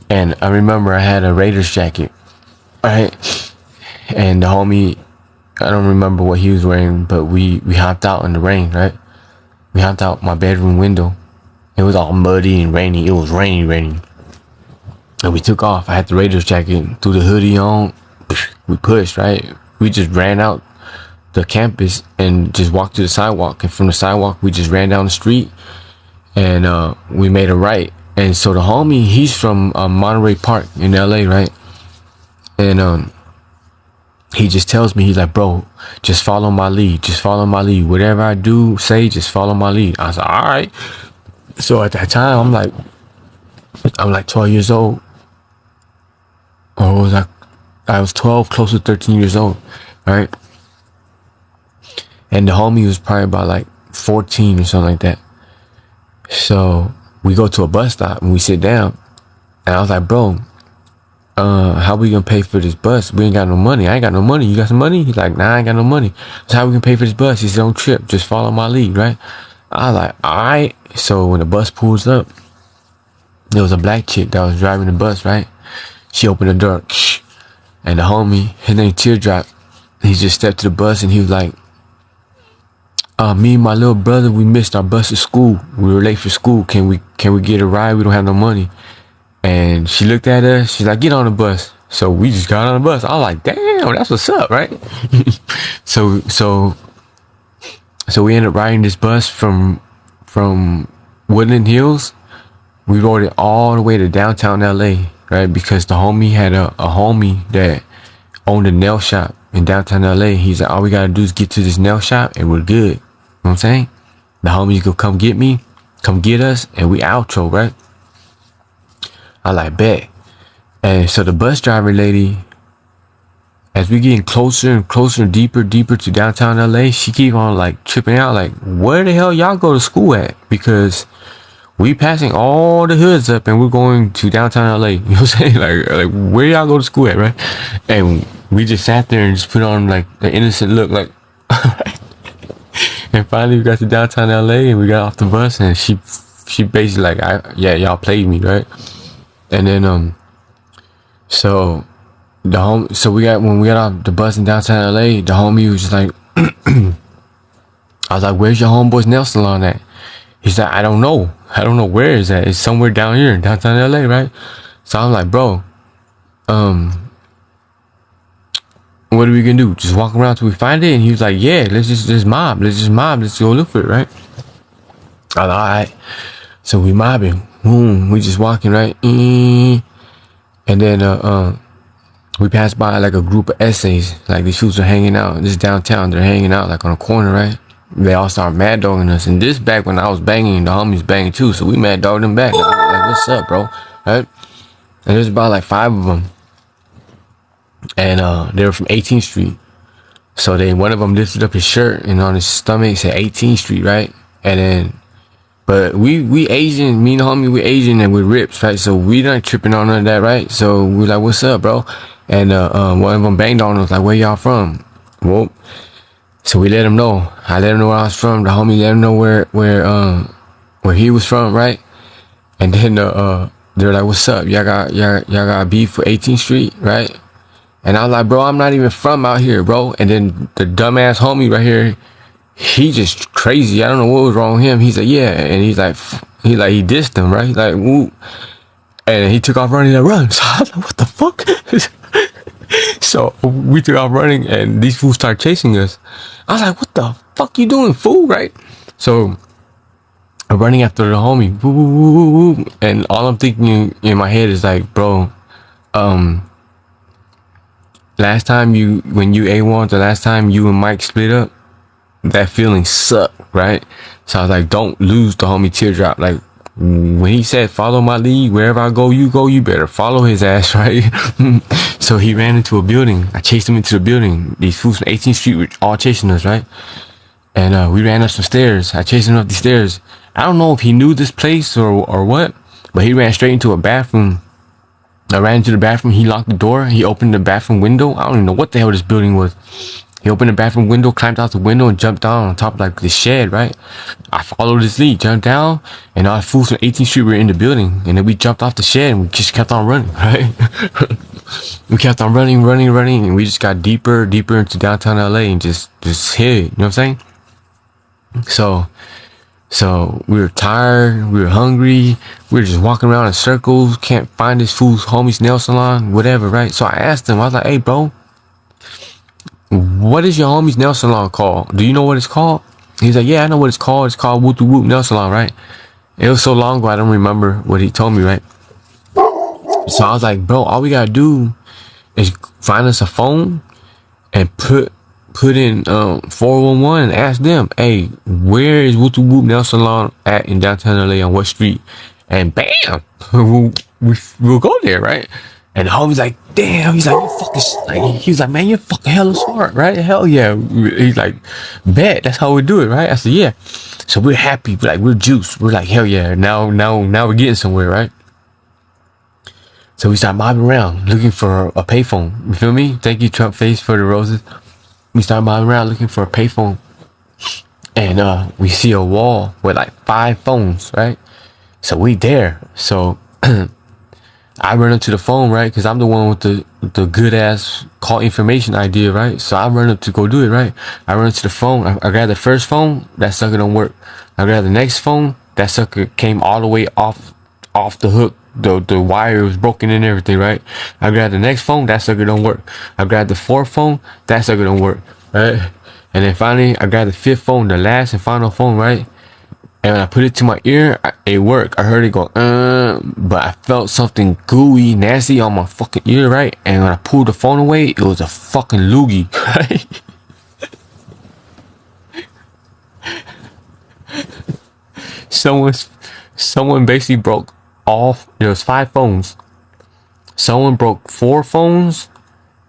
and I remember I had a Raiders jacket, right? And the homie, I don't remember what he was wearing, but we hopped out in the rain, right? We hopped out my bedroom window. It was all muddy and rainy. It was raining. And we took off. I had the Raiders jacket, threw the hoodie on. We pushed, right? We just ran out the campus and just walked to the sidewalk. And from the sidewalk, we just ran down the street and we made a right. And so the homie, he's from Monterey Park in LA, right? And he just tells me, he's like, bro, just follow my lead. Just follow my lead. Whatever I do, say, just follow my lead. I was like, all right. So at that time, I'm like 12 years old. Or was I was 12, close to 13 years old, right? And the homie was probably about like 14 or something like that. So we go to a bus stop and we sit down. And I was like, bro, how we gonna pay for this bus? We ain't got no money. I ain't got no money. You got some money? He's like, nah, I ain't got no money. So how we gonna pay for this bus? He said, don't trip. Just follow my lead, right? I was like, all right. So when the bus pulls up, there was a black chick that was driving the bus, right? She opened the door, and the homie, his name Teardrop, he just stepped to the bus and he was like, me and my little brother, we missed our bus at school. We were late for school. Can we get a ride? We don't have no money. And she looked at us. She's like, get on the bus. So we just got on the bus. I was like, damn, that's what's up, right? So we ended up riding this bus from Woodland Hills. We rode it all the way to downtown LA, right? Because the homie had a homie that owned a nail shop in downtown LA. He's like, all we gotta do is get to this nail shop and we're good. You know what I'm saying? The homies go come get me, come get us, and we outro, right? I like, bet. And so the bus driver lady, as we getting closer and closer and deeper to downtown LA, she keep on like tripping out, like, where the hell y'all go to school at? Because we passing all the hoods up and we're going to downtown LA. You know what I'm saying? Like where y'all go to school at, right? And we just sat there and just put on like the innocent look, like and finally we got to downtown LA and we got off the bus and she basically like, yeah, y'all played me, right? And then so when we got off the bus in downtown LA, the homie was just like I was like, where's your homeboy's nail salon at? He's like, I don't know where is that. It's somewhere down here in downtown LA, right? So I'm like, bro, what are we gonna do? Just walk around till we find it? And he was like, yeah, let's just mob. Let's go look for it, right? I was like, all right. So we mobbing. Boom. We just walking, right? And then we passed by like a group of essays. Like these fools are hanging out. This is downtown. They're hanging out like on a corner, right? They all start mad dogging us. And this back when I was banging, the homies banging too. So we mad dogged them back. Like, what's up, bro? Right? And there's about like 5 of them. And they were from 18th Street. So one of them lifted up his shirt and on his stomach said 18th Street, right? And then, but we Asian, me and the homie, we Asian and we're rips, right? So we not tripping on none of that, right? So we like, what's up, bro? And one of them banged on us like, where y'all from? Well, so we let him know. I let him know where I was from. The homie let him know where he was from, right? And then they're like, what's up? Y'all got beef for 18th Street, right? And I was like, bro, I'm not even from out here, bro. And then the dumbass homie right here, he just crazy. I don't know what was wrong with him. He's like, yeah. And he dissed him, right? He's like, woo. And he took off running and run. So I was like, what the fuck? So we took off running and these fools started chasing us. I was like, what the fuck you doing, fool, right? So I'm running after the homie. Woo, woo, woo, woo, woo. And all I'm thinking in my head is like, bro, last time when you A1, the last time you and Mike split up, that feeling sucked, right? So I was like, don't lose the homie Teardrop. Like, when he said, follow my lead, wherever I go, you better follow his ass, right? So he ran into a building. I chased him into the building. These fools from 18th Street were all chasing us, right? And we ran up some stairs. I chased him up the stairs. I don't know if he knew this place or what, but he ran straight into a bathroom. I ran into the bathroom. He locked the door. He opened the bathroom window. I don't even know what the hell this building was. He opened the bathroom window, climbed out the window, and jumped down on top of like the shed, right? I followed his lead, jumped down, and our fools from 18th Street were in the building. And then we jumped off the shed and we just kept on running, right? We kept on running, and we just got deeper into downtown LA and just hit it. You know what I'm saying? So we were tired, we were hungry, we were just walking around in circles, can't find this fool's homie's nail salon, whatever, right? So I asked him, I was like, hey, bro, what is your homie's nail salon called? Do you know what it's called? He's like, yeah, I know what it's called. It's called Whoop Whoop Nail Salon, right? It was so long ago, I don't remember what he told me, right? So I was like, bro, all we gotta do is find us a phone and put in 411 and ask them, hey, where is Whoop Whoop Nail Salon at in downtown LA on what street? And bam, we'll go there, right? And the homie's like, damn, he's like, you fucking, like, he was like, man, you're fucking hella smart, right? Hell yeah. He's like, bet, that's how we do it, right? I said, yeah. So we're happy, we're juiced. We're like, hell yeah, now we're getting somewhere, right? So we start mobbing around looking for a payphone. You feel me? Thank you, Trump face, for the roses. We start mobbing around looking for a payphone. And we see a wall with like 5 phones, right? So we there. So I run up to the phone, right? Because I'm the one with the good ass call information idea, right? So I run up to go do it, right? I run to the phone. I grab the first phone. That sucker don't work. I grab the next phone. That sucker came all the way off the hook. The wire was broken and everything, right? I grab the next phone. That sucker don't work. I grab the 4th phone. That sucker don't work, right? And then finally, I grab the 5th phone, the last and final phone, right? And when I put it to my ear, it worked. I heard it go, but I felt something gooey, nasty on my fucking ear, right? And when I pulled the phone away, it was a fucking loogie, right? Someone basically broke there was 5 phones. Someone broke 4 phones,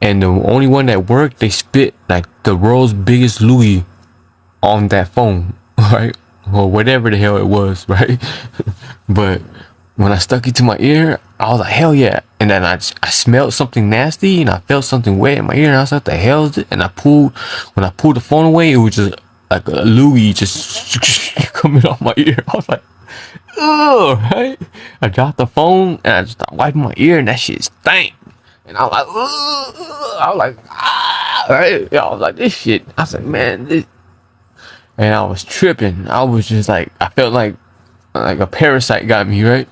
and the only one that worked, they spit like the world's biggest loogie on that phone, right? Or whatever the hell it was, right? But when I stuck it to my ear, I was like, hell yeah. And then I smelled something nasty and I felt something wet in my ear and I was like, the hell is it? And when I pulled the phone away, it was just like a loogie just coming off my ear. I was like, ugh, right? I dropped the phone and I just started wiping my ear and that shit stank. And I was like, ugh. I was like, ah, right? I was like, this shit. I said, man, this. And I was tripping. I was just like, I felt like a parasite got me, right?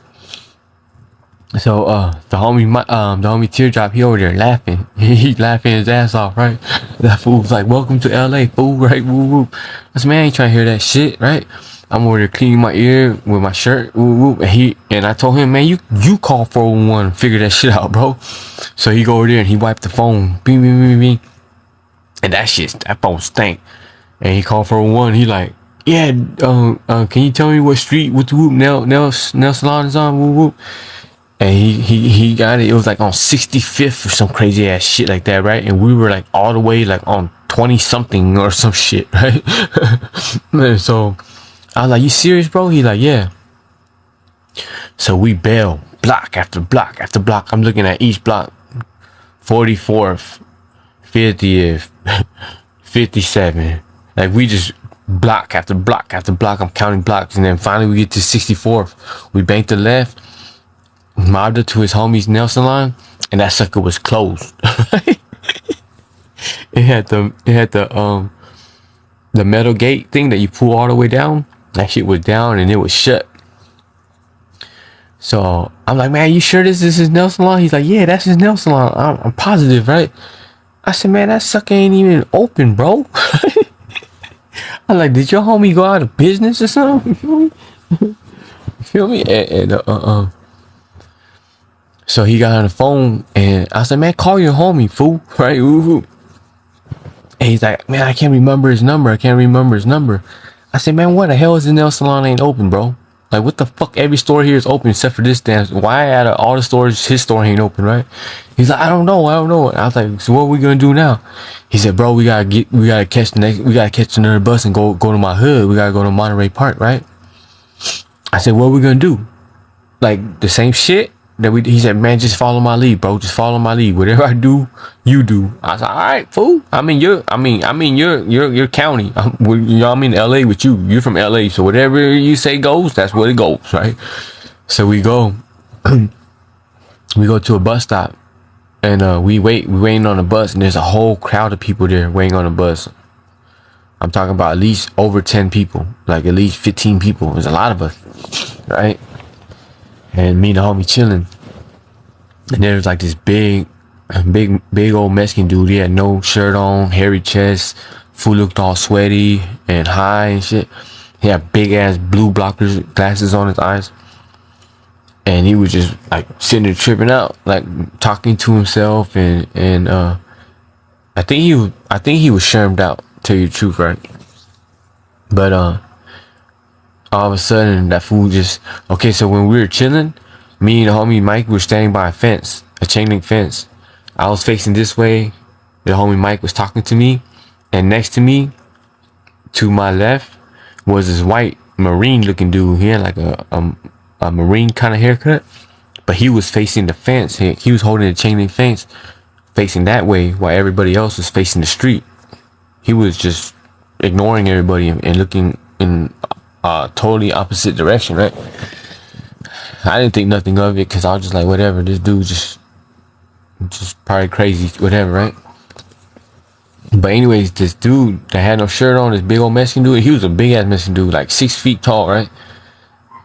So the homie Teardrop, he over there laughing. He's laughing his ass off, right? That fool was like, welcome to LA, fool, right? Woo woo. I said, man, I ain't trying to hear that shit, right? I'm over there cleaning my ear with my shirt, woo woo. And I told him, man, you call 411, figure that shit out, bro. So he go over there and he wiped the phone, bing bing bing bing, and that phone stank. And he called for one. He like, yeah, can you tell me what street with the whoop nail salon is on? Whoop whoop. And he got it. It was like on 65th or some crazy ass shit like that, right? And we were like all the way like on 20 something or some shit, right? And so I was like, you serious, bro? He like, yeah. So we bail block after block after block. I'm looking at each block, 44th, 50th, 57. Like we just block after block after block. I'm counting blocks, and then finally we get to 64th. We banked the left, mobbed it to his homie's nail salon, and that sucker was closed. It had the metal gate thing that you pull all the way down. That shit was down and it was shut. So I'm like, man, you sure this is his nail salon? He's like, yeah, that's his nail salon. I'm positive, right? I said, man, that sucker ain't even open, bro. I'm like, did your homie go out of business or something? You feel me? And so he got on the phone and I said, man, call your homie, fool, right? Ooh. And he's like, man, I can't remember his number. I said, man, what the hell is the nail salon ain't open, bro? Like, what the fuck? Every store here is open except for this damn. Why out of all the stores, his store ain't open, right? He's like, I don't know. And I was like, so what are we gonna do now? He said, bro, we gotta catch another bus and go to my hood. We gotta go to Monterey Park, right? I said, what are we gonna do? Like the same shit? he said, man, just follow my lead, bro. Just follow my lead. Whatever I do, you do. I was like, all right, fool. I'm in your county. I'm in LA with you. You're from LA, so whatever you say goes, that's what it goes, right? So we go to a bus stop, and we waiting on the bus, and there's a whole crowd of people there waiting on the bus. I'm talking about at least over 10 people, like at least 15 people. There's a lot of us, right? And me and the homie chilling. And there was like this big old Mexican dude. He had no shirt on, hairy chest, fool looked all sweaty and high and shit. He had big ass blue blockers glasses on his eyes. And he was just like sitting there tripping out, like talking to himself, and I think he was shermed out, to tell you the truth, right? But all of a sudden that fool just, okay, so when we were chilling, me and the homie Mike were standing by a fence, a chain link fence. I was facing this way, the homie Mike was talking to me, and next to me, to my left, was this white marine looking dude. He had like a marine kind of haircut, but he was facing the fence. He was holding the chain link fence facing that way, while everybody else was facing the street. He was just ignoring everybody and looking in a totally opposite direction, right? I didn't think nothing of it, because I was just like, whatever, this dude just probably crazy, whatever, right? But anyways, this dude that had no shirt on, this big old Mexican dude, he was a big ass Mexican dude, like 6 feet tall, right?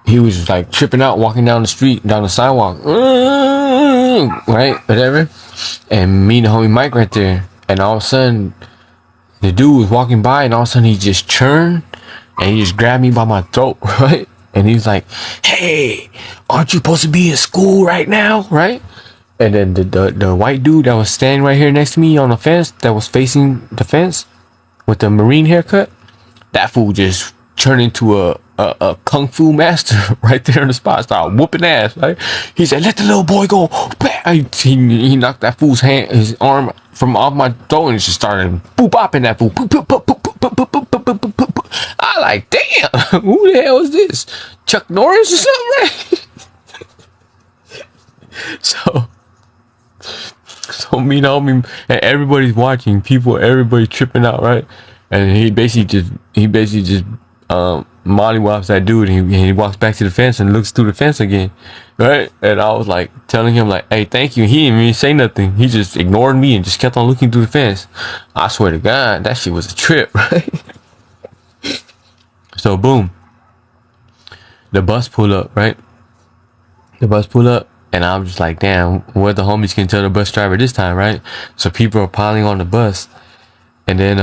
He was just like tripping out, walking down the street, down the sidewalk, right, whatever. And me and the homie Mike right there, and all of a sudden, the dude was walking by, and all of a sudden he just turned, and he just grabbed me by my throat, right? And he's like, hey, aren't you supposed to be in school right now, right? And then the white dude that was standing right here next to me on the fence, that was facing the fence with the marine haircut, that fool just turned into a kung fu master right there on the spot, started whooping ass, right? He said, let the little boy go. He knocked that fool's his arm from off my throat, and just started boop-bopping that fool. Boop, boop, boop, boop, boop, boop, boop, boop, boop, boop, boop. I like, damn, who the hell is this? Chuck Norris or something, right? So me and homie, and everybody's watching, everybody tripping out, right? And he basically just mollywops that dude, and he walks back to the fence and looks through the fence again, right? And I was like telling him like, hey, thank you. He didn't even say nothing. He just ignored me and just kept on looking through the fence. I swear to God, that shit was a trip, right? So boom, the bus pull up, right? The bus pull up, and I'm just like, damn, what the homies can tell the bus driver this time, right? So people are piling on the bus, and then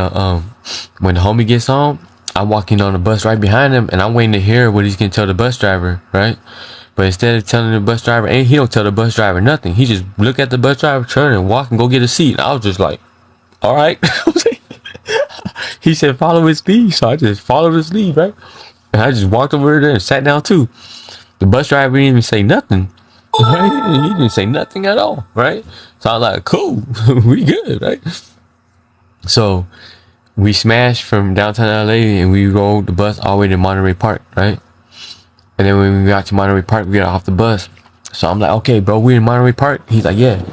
when the homie gets on, I'm walking on the bus right behind him, and I'm waiting to hear what he's gonna tell the bus driver, right? But instead of telling the bus driver, he don't tell the bus driver nothing. He just look at the bus driver, turn and walk and go get a seat. And I was just like, all right. He said follow his lead, so I just followed his lead, right? And I just walked over there and sat down too. The bus driver didn't even say nothing, right? He didn't say nothing at all, right? So I was like, cool, we good, right? So we smashed from downtown LA, and we rode the bus all the way to Monterey Park, right? And then when we got to Monterey Park, we got off the bus. So I'm like, okay, bro, we in Monterey Park? He's like, yeah.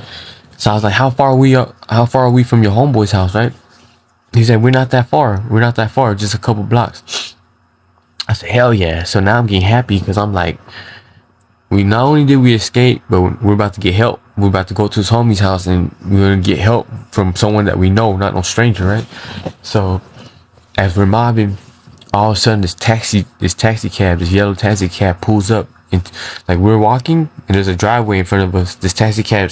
So I was like, how far are we from your homeboy's house, right? He said, we're not that far, just a couple blocks. I said, hell yeah. So now I'm getting happy, because I'm like, we not only did we escape, but we're about to get help. We're about to go to his homie's house, and we're gonna get help from someone that we know, not no stranger, right? So as we're mobbing, all of a sudden this yellow taxi cab pulls up, and like we're walking, and there's a driveway in front of us. This taxi cab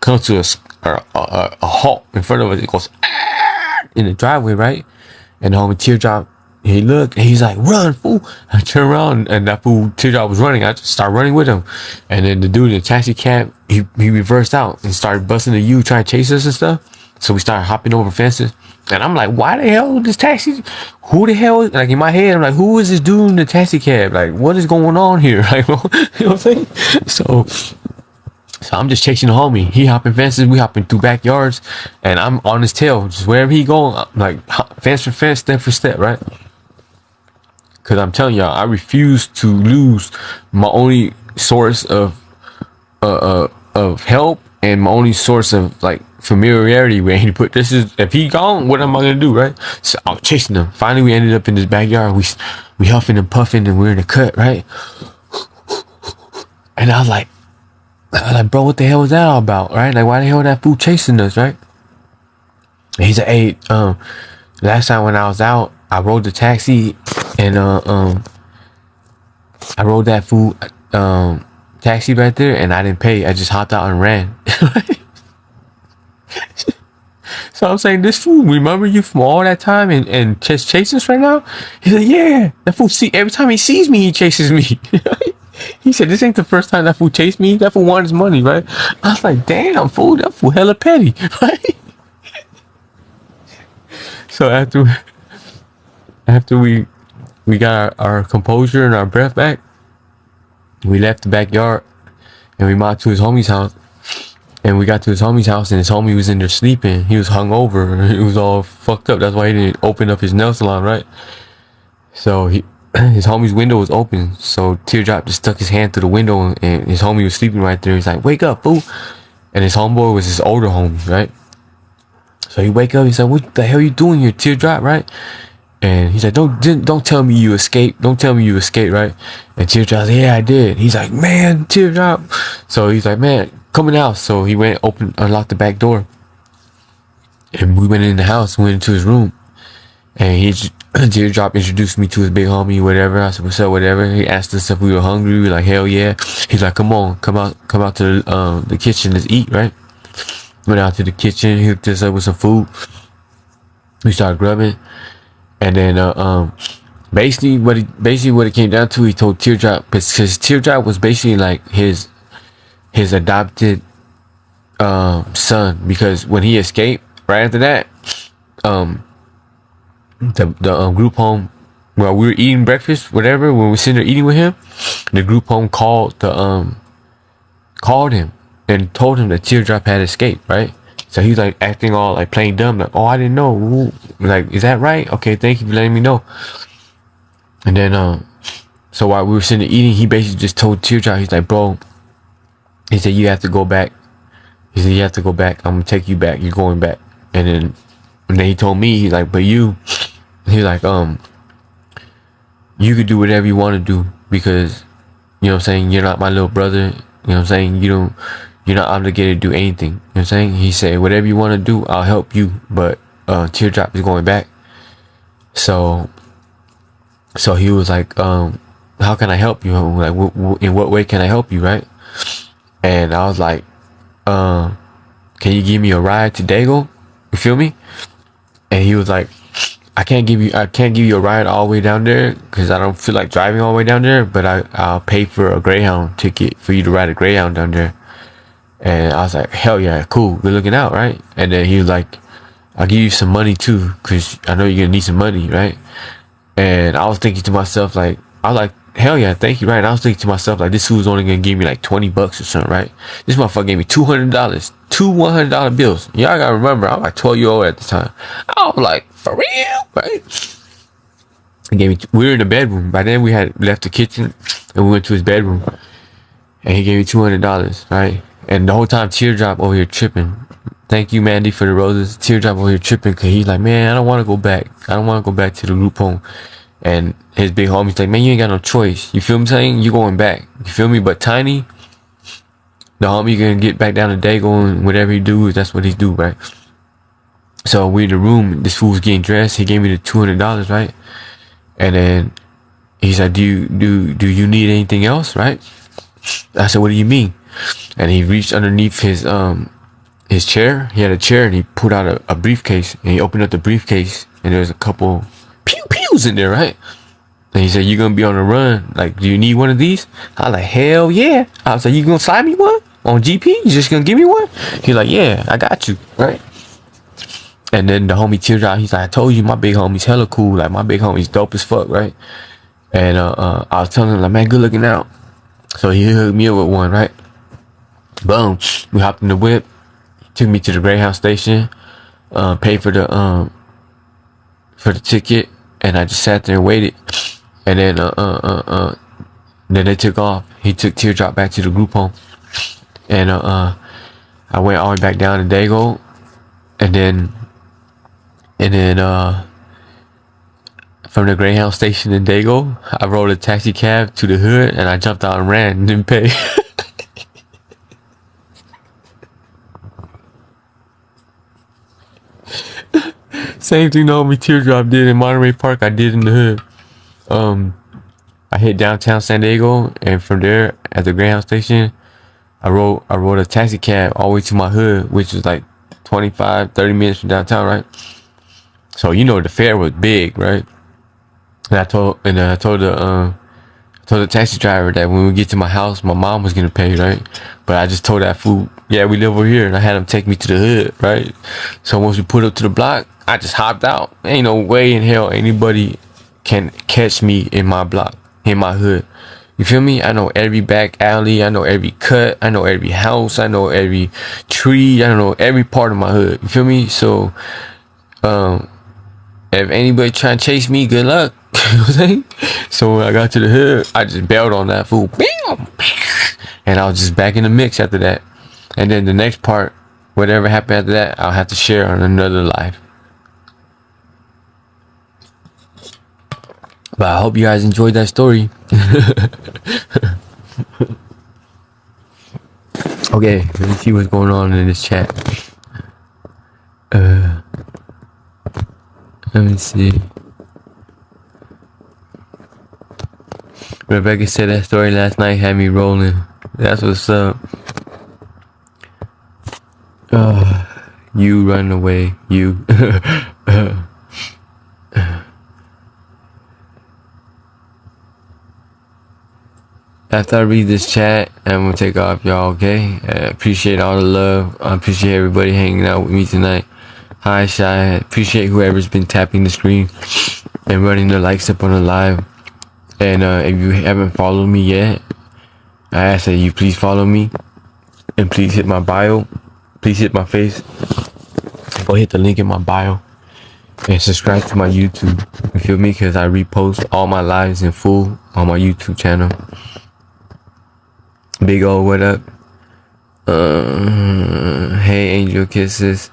comes to a halt in front of us. It goes in the driveway, right? And the homie Teardrop, he looked, and he's like, run, fool. I turn around, and that fool Teardrop was running. I just started running with him. And then the dude in the taxi cab, he reversed out and started busting the U, trying to chase us and stuff. So we started hopping over fences. And I'm like, why the hell this taxi? Who the hell? Like in my head, I'm like, who is this dude in the taxi cab? Like, what is going on here? Like, you know what I'm saying? So I'm just chasing the homie. He hopping fences, we hopping through backyards, and I'm on his tail, just wherever he going, like fence for fence, step for step, right? Because I'm telling y'all, I refuse to lose my only source of of help and my only source of like familiarity. Where he put this is if he gone, what am I gonna do, right? So I was chasing him. Finally, we ended up in this backyard. We huffing and puffing, and we're in the cut, right? And I was like, bro, what the hell was that all about, right? Like, why the hell that fool chasing us, right? And he's like, hey, last time when I was out, I rode the taxi, and I rode that fool taxi right there, and I didn't pay. I just hopped out and ran. So I'm saying, this fool remember you from all that time and just chase us right now? He's like, yeah. That fool every time he sees me, he chases me. He said, this ain't the first time that fool chased me. That fool wanted his money, right? I was like, damn, fool, that fool hella petty, right? So after we got our composure and our breath back, we left the backyard and we mopped to his homie's house. And we got to his homie's house, and his homie was in there sleeping. He was hungover. He was all fucked up. That's why he didn't open up his nail salon, right? So his homie's window was open. So Teardrop just stuck his hand through the window, and his homie was sleeping right there. He's like, wake up, fool. And his homeboy was his older homie, right? So he wake up. He said, what the hell you doing here, Teardrop, right? And he's like, don't tell me you escaped. Don't tell me you escaped, right? And Teardrop's like, yeah, I did. He's like, man, Teardrop. So he's like, man, come in the house. So he went, unlocked the back door. And we went in the house, went into his room. And Teardrop introduced me to his big homie, whatever. I said, what's up, whatever. He asked us if we were hungry. We were like, hell yeah. He's like, come on, come out to the kitchen, let's eat, right? Went out to the kitchen, he hooked us up with some food. We started grubbing. And then basically what it came down to, he told Teardrop, because Teardrop was basically like his adopted son, because when he escaped right after that, the group home, while we were eating breakfast, whatever, when we were sitting there eating with him, the group home called him and told him that Teardrop had escaped, right? So he's like acting all like playing dumb, like, oh, I didn't know. Ooh. Like, is that right? Okay, thank you for letting me know. And then so while we were sitting there eating, he basically just told Teardrop, he's like, bro, he said, you have to go back. He said, you have to go back. I'm gonna take you back. You're going back. And then he told me, he's like, but he's like, you could do whatever you want to do, because, you know what I'm saying, you're not my little brother. You know what I'm saying? You're not obligated to do anything. You know what I'm saying? He said, whatever you want to do, I'll help you. But Teardrop is going back. So he was like, how can I help you? Like, in what way can I help you, right? And I was like, can you give me a ride to Dago? You feel me? And he was like, I can't give you a ride all the way down there, because I don't feel like driving all the way down there, but I'll pay for a Greyhound ticket for you to ride a Greyhound down there. And I was like, hell yeah, cool, good looking out, right? And then he was like, I'll give you some money too, because I know you're gonna need some money, right? And I was thinking to myself, like, I was like, hell yeah, thank you, right? And I was thinking to myself, like, this fool's only gonna give me like $20 or something, right? This motherfucker gave me $200, two $100 bills. Y'all gotta remember, I was like 12-year-old at the time. I was like, for real, right? He gave me, we were in the bedroom. By then we had left the kitchen and we went to his bedroom, and he gave me $200, right? And the whole time Teardrop over here tripping. Thank you, Mandy, for the roses. Teardrop over here tripping, because he's like, man, I don't want to go back. I don't want to go back to the group home. And his big homie's like, man, you ain't got no choice. You feel me saying? You going back. You feel me? But Tiny, the homie, gonna get back down to Dago, and whatever he do, that's what he do, right? So we in the room, this fool's getting dressed. He gave me the $200, right? And then he's like, do you need anything else, right? I said, what do you mean? And he reached underneath his chair. He had a chair, and he pulled out a briefcase, and he opened up the briefcase, and there's a couple pews in there, right? And he said, you gonna be on the run, like, do you need one of these? I was like, hell yeah. I was like, you gonna slide me one on GP? You just gonna give me one? He's like, yeah, I got you, right? And then the homie Teardrop, he's like, I told you my big homie's hella cool, like, my big homie's dope as fuck, right? And I was telling him, like, man, good looking out. So he hooked me up with one, right? Boom, we hopped in the whip, took me to the Greyhound station, paid for the ticket, and I just sat there and waited. And then they took off. He took Teardrop back to the group home. and I went all the way back down to Dago, and then from the Greyhound station in Dago, I rode a taxi cab to the hood, and I jumped out and ran and didn't pay. Same thing the homie Teardrop did in Monterey Park, I did in the hood. I hit downtown San Diego, and from there at the Greyhound station, I rode a taxi cab all the way to my hood, which was like 25-30 minutes from downtown, right? So the fare was big, right? And I told the taxi driver that when we get to my house, my mom was gonna pay, right? But I just told that fool, yeah, we live over here, and I had him take me to the hood, right? So once we put up to the block, I just hopped out. Ain't no way in hell anybody can catch me in my block, in my hood. You feel me? I know every back alley, I know every cut, I know every house, I know every tree, I know every part of my hood. You feel me? So, if anybody trying to chase me, good luck. You know what I'm saying? So when I got to the hood, I just bailed on that fool. Bam! And I was just back in the mix after that. And then the next part, whatever happened after that, I'll have to share on another live. But I hope you guys enjoyed that story. Okay, let me see what's going on in this chat. Let me see. Rebecca said that story last night had me rolling. That's what's up. You run away. You. After I read this chat, I'm gonna take off, y'all, okay? I appreciate all the love. I appreciate everybody hanging out with me tonight. Hi, Shy. Appreciate whoever's been tapping the screen and running the likes up on the live. And if you haven't followed me yet, I ask that you please follow me. And please hit my bio. Please hit my face. Go hit the link in my bio. And subscribe to my YouTube. You feel me? Because I repost all my lives in full on my YouTube channel. Big O, what up? Hey, Angel Kisses.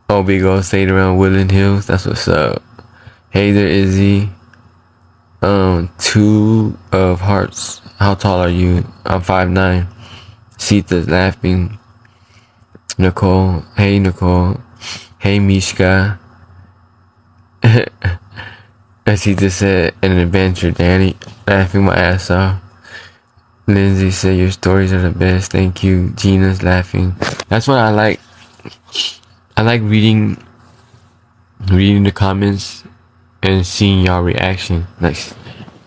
Oh, Big O stayed around Woodland Hills. That's what's up. Hey there, Izzy. 2 of hearts. How tall are you? I'm 5'9". Sita's laughing. Nicole. Hey, Nicole. Hey, Mishka. As he just said, an adventure, Danny. Laughing my ass off. Lindsay said, your stories are the best. Thank you. Gina's laughing. That's what I like. I like reading the comments and seeing y'all reaction. Like,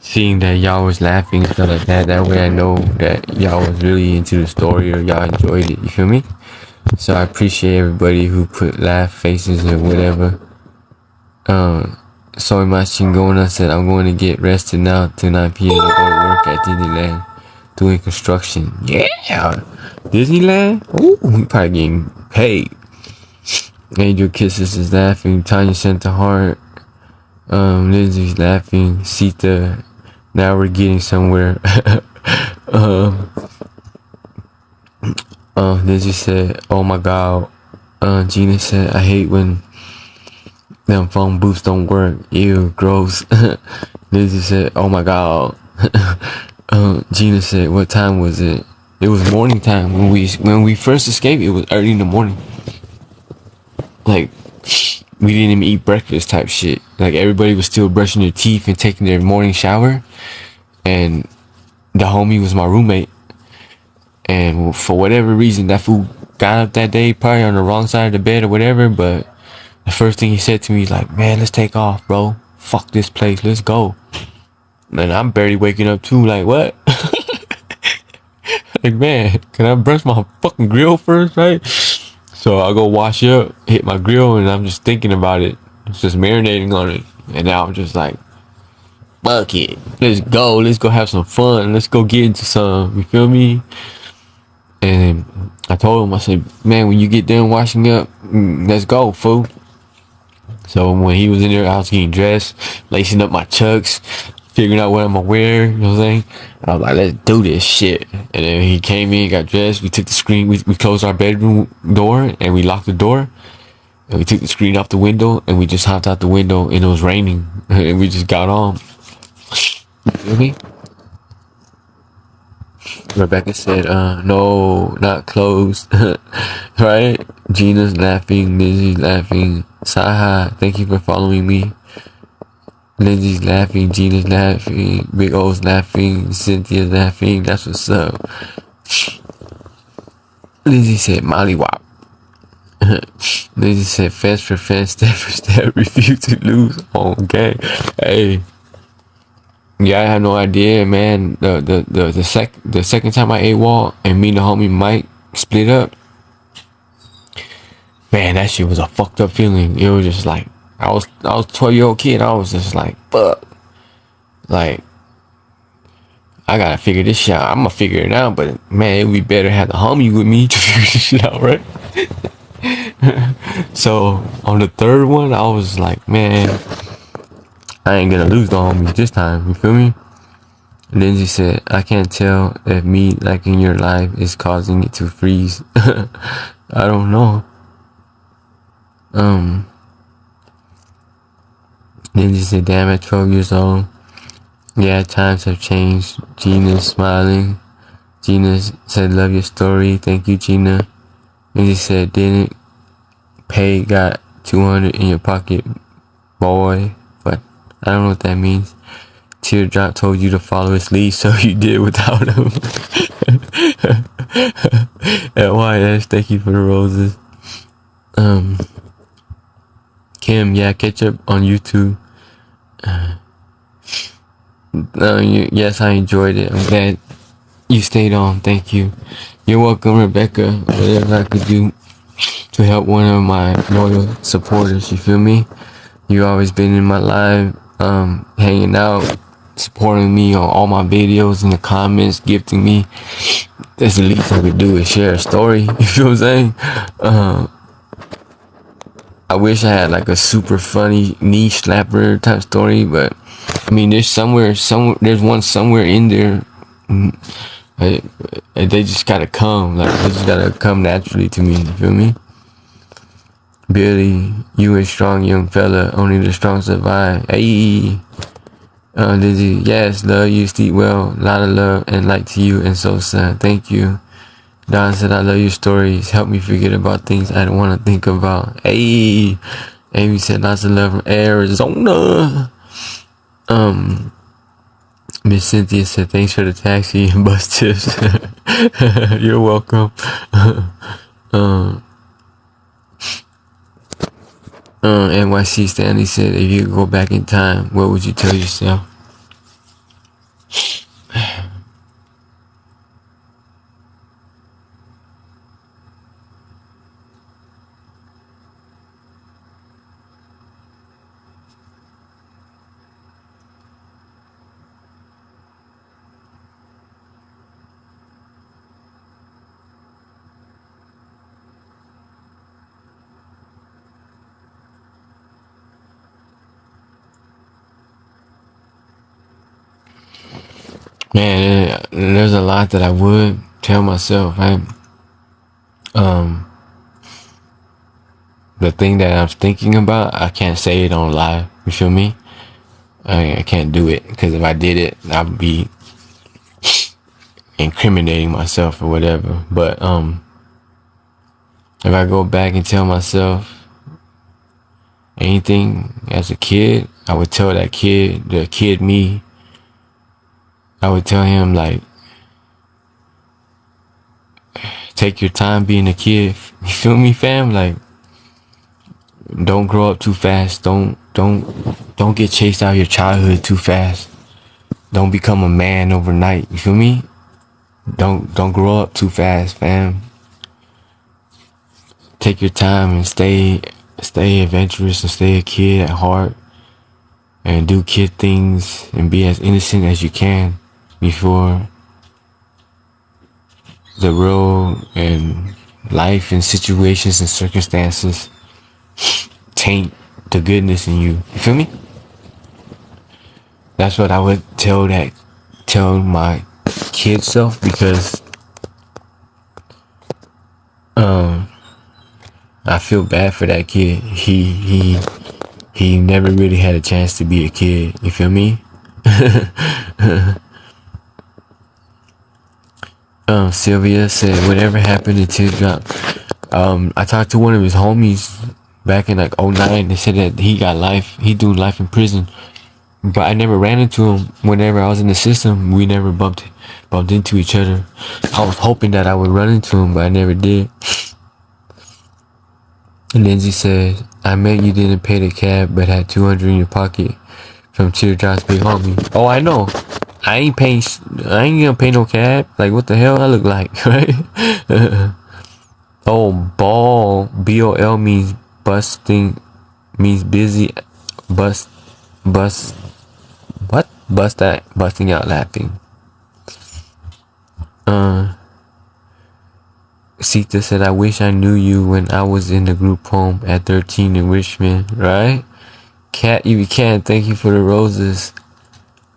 seeing that y'all was laughing and stuff like that. That way I know that y'all was really into the story or y'all enjoyed it. You feel me? So I appreciate everybody who put laugh faces or whatever. So much Chingona said, I'm going to get rested now till 9 p.m. to go to work at Disneyland doing construction. Yeah! Disneyland? Ooh, we probably getting paid. Angel Kisses is laughing. Tanya sent a heart. Lindsay's laughing. Sita, now we're getting somewhere. Lindsay said, oh my god. Gina said, I hate when them phone booths don't work. Ew, gross. Lindsay said, oh my god. Gina said, what time was it? It was morning time. When we first escaped, it was early in the morning. Like, we didn't even eat breakfast type shit. Like, everybody was still brushing their teeth and taking their morning shower. And the homie was my roommate. And for whatever reason, that fool got up that day, probably on the wrong side of the bed or whatever. But the first thing he said to me is like, man, let's take off, bro. Fuck this place. Let's go. And I'm barely waking up too. Like, what? Like, man, can I brush my fucking grill first, right? So I'll go wash up, hit my grill, and I'm just thinking about it. It's just marinating on it. And now I'm just like, fuck it. Let's go. Let's go have some fun. Let's go get into some. You feel me? And I told him, I said, man, when you get done washing up, let's go, fool. So when he was in there, I was getting dressed, lacing up my chucks, figuring out what I'm gonna wear, you know what I'm saying? I was like, let's do this shit. And then he came in, got dressed, we took the screen, we closed our bedroom door and we locked the door. And we took the screen off the window and we just hopped out the window and it was raining. And we just got on. You feel me? Rebecca said, no, not closed. Right? Gina's laughing, Lindsay's laughing. Saha, thank you for following me. Lindsay's laughing, Gina's laughing, Big O's laughing, Cynthia's laughing. That's what's up. Lindsay said, Molly Wop. Lindsay said, fence for fence, step for step, refuse to lose. Oh, okay. Hey. Yeah, I had no idea, man. The second time I ate wall and me and the homie Mike split up, man, that shit was a fucked up feeling. It was just like I was 12-year-old kid. I was just like, fuck. Like, I gotta figure this shit out. I'm gonna figure it out, but man, it would be better to have the homie with me to figure this shit out, right? So on the third one, I was like, man, I ain't gonna lose the homie this time. You feel me? Lindsay said, I can't tell if me liking your life is causing it to freeze. I don't know. Lindsay said, damn, at 12 years old. Yeah, times have changed. Gina's smiling. Gina said, love your story. Thank you, Gina. Lindsay said, didn't pay, got 200 in your pocket, boy. But I don't know what that means. Teardrop told you to follow his lead, so you did without him. LYS, thank you for the roses. Kim, yeah, catch up on YouTube. Yes, I enjoyed it. I'm glad you stayed on. Thank you. You're welcome, Rebecca. Whatever I could do to help one of my loyal supporters, you feel me? You always been in my life, hanging out, supporting me on all my videos, in the comments, gifting me. That's the least I could do is share a story. You feel what I'm saying? I wish I had like a super funny knee slapper type story, but I mean, there's one somewhere in there. They just gotta come, like they just gotta come naturally to me. You feel me? Billy, you a strong young fella. Only the strong survive. Hey, Lizzie, yes, love you, Steve. Well, a lot of love and light to you, and so sad. Thank you. Don said, I love your stories. Help me forget about things I don't want to think about. Hey, Amy said, lots of love from Arizona. Miss Cynthia said, thanks for the taxi and bus tips. You're welcome. NYC Stanley said, if you could go back in time, what would you tell yourself? Man, there's a lot that I would tell myself, right? The thing that I'm thinking about, I can't say it on live. You feel me? I can't do it, because if I did it, I would be incriminating myself or whatever. But if I go back and tell myself anything as a kid, I would tell that kid, the kid me, I would tell him, like, take your time being a kid. You feel me, fam? Like, don't grow up too fast. Don't get chased out of your childhood too fast. Don't become a man overnight. You feel me? Don't grow up too fast, fam. Take your time and stay adventurous and stay a kid at heart, and do kid things and be as innocent as you can before the world and life and situations and circumstances taint the goodness in you. You feel me? That's what I would tell my kid self, because I feel bad for that kid. He never really had a chance to be a kid. You feel me? Sylvia said, whatever happened to Teardrop? I talked to one of his homies back in like '09. They said that he doing life in prison. But I never ran into him whenever I was in the system. We never bumped into each other. I was hoping that I would run into him, but I never did. And Lindsay said, I meant you didn't pay the cab, but had 200 in your pocket from Teardrop's big homie. Oh, I know. I ain't gonna pay no cab. Like, what the hell I look like, right? Oh, ball. BOL means busting, means busy. Bust. What? Busting out laughing. Sita said, I wish I knew you when I was in the group home at 13 in Richmond, right? Cat, you can. Thank you for the roses.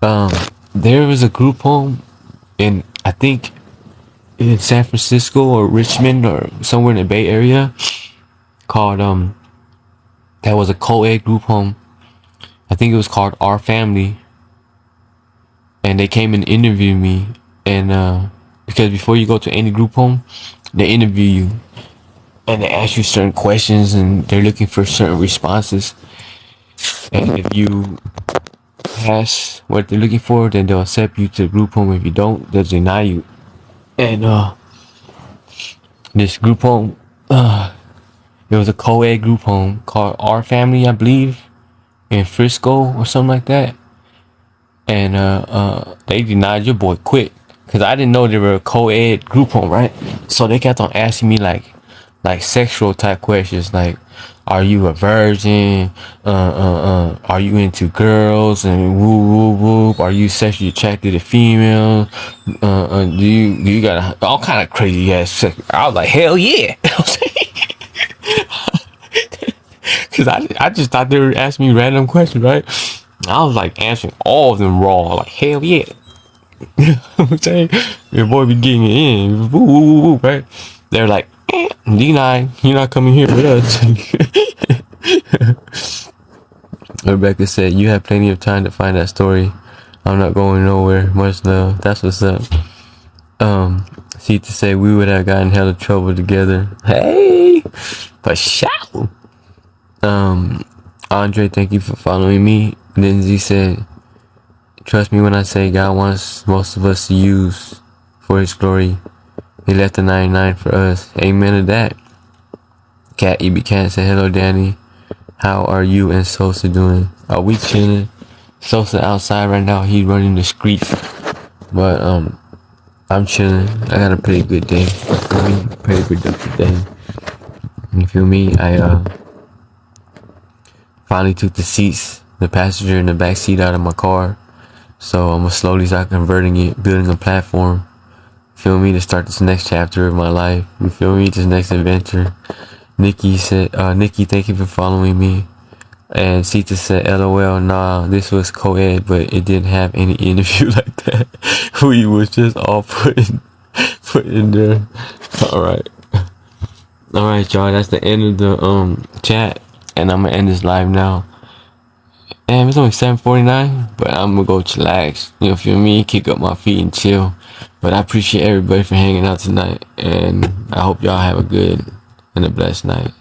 There was a group home in, I think, in San Francisco or Richmond or somewhere in the Bay Area called, that was a co-ed group home. I think it was called Our Family. And they came and interviewed me. And, because before you go to any group home, they interview you. And they ask you certain questions and they're looking for certain responses. And if you pass what they're looking for, then they'll accept you to the group home. If you don't, they'll deny you. And this group home, it was a co-ed group home called Our Family, I believe, in Frisco or something like that. And they denied your boy quick, because I didn't know they were a co-ed group home, right? So they kept on asking me like sexual type questions, like, are you a virgin? Are you into girls? And woo woo woo. Are you sexually attracted to females? Do you got all kind of crazy ass sex? I was like, hell yeah. Cause I just thought they were asking me random questions, right? I was like answering all of them raw, like hell yeah. I'm saying, your boy be getting it in, woo woo woo woo, right? They're like, D9, you're not coming here with us. Rebecca said, you have plenty of time to find that story. I'm not going nowhere. Much love. That's what's up. Sita said we would have gotten hella trouble together. Hey, for sure. Andre, thank you for following me. Lindsay said, trust me when I say God wants most of us to use for his glory. He left the 99 for us. Amen to that. Cat EB Cat said, hello Danny. How are you and Sosa doing? Are we chilling? Sosa outside right now. He's running the streets. But I'm chilling. I got a pretty good day. Pretty productive day. You feel me? I finally took the passenger and the back seat out of my car. So I'm gonna slowly start converting it, building a platform. Feel me, to start this next chapter of my life. You feel me? This next adventure. Nikki said, Nikki, thank you for following me. And Sita said, LOL, nah, this was co-ed, but it didn't have any interview like that. We was just all put in there. Alright. Alright, y'all, that's the end of the chat. And I'm gonna end this live now. Damn, it's only 7:49, but I'm gonna go chillax. You feel me? Kick up my feet and chill. But I appreciate everybody for hanging out tonight, and I hope y'all have a good and a blessed night.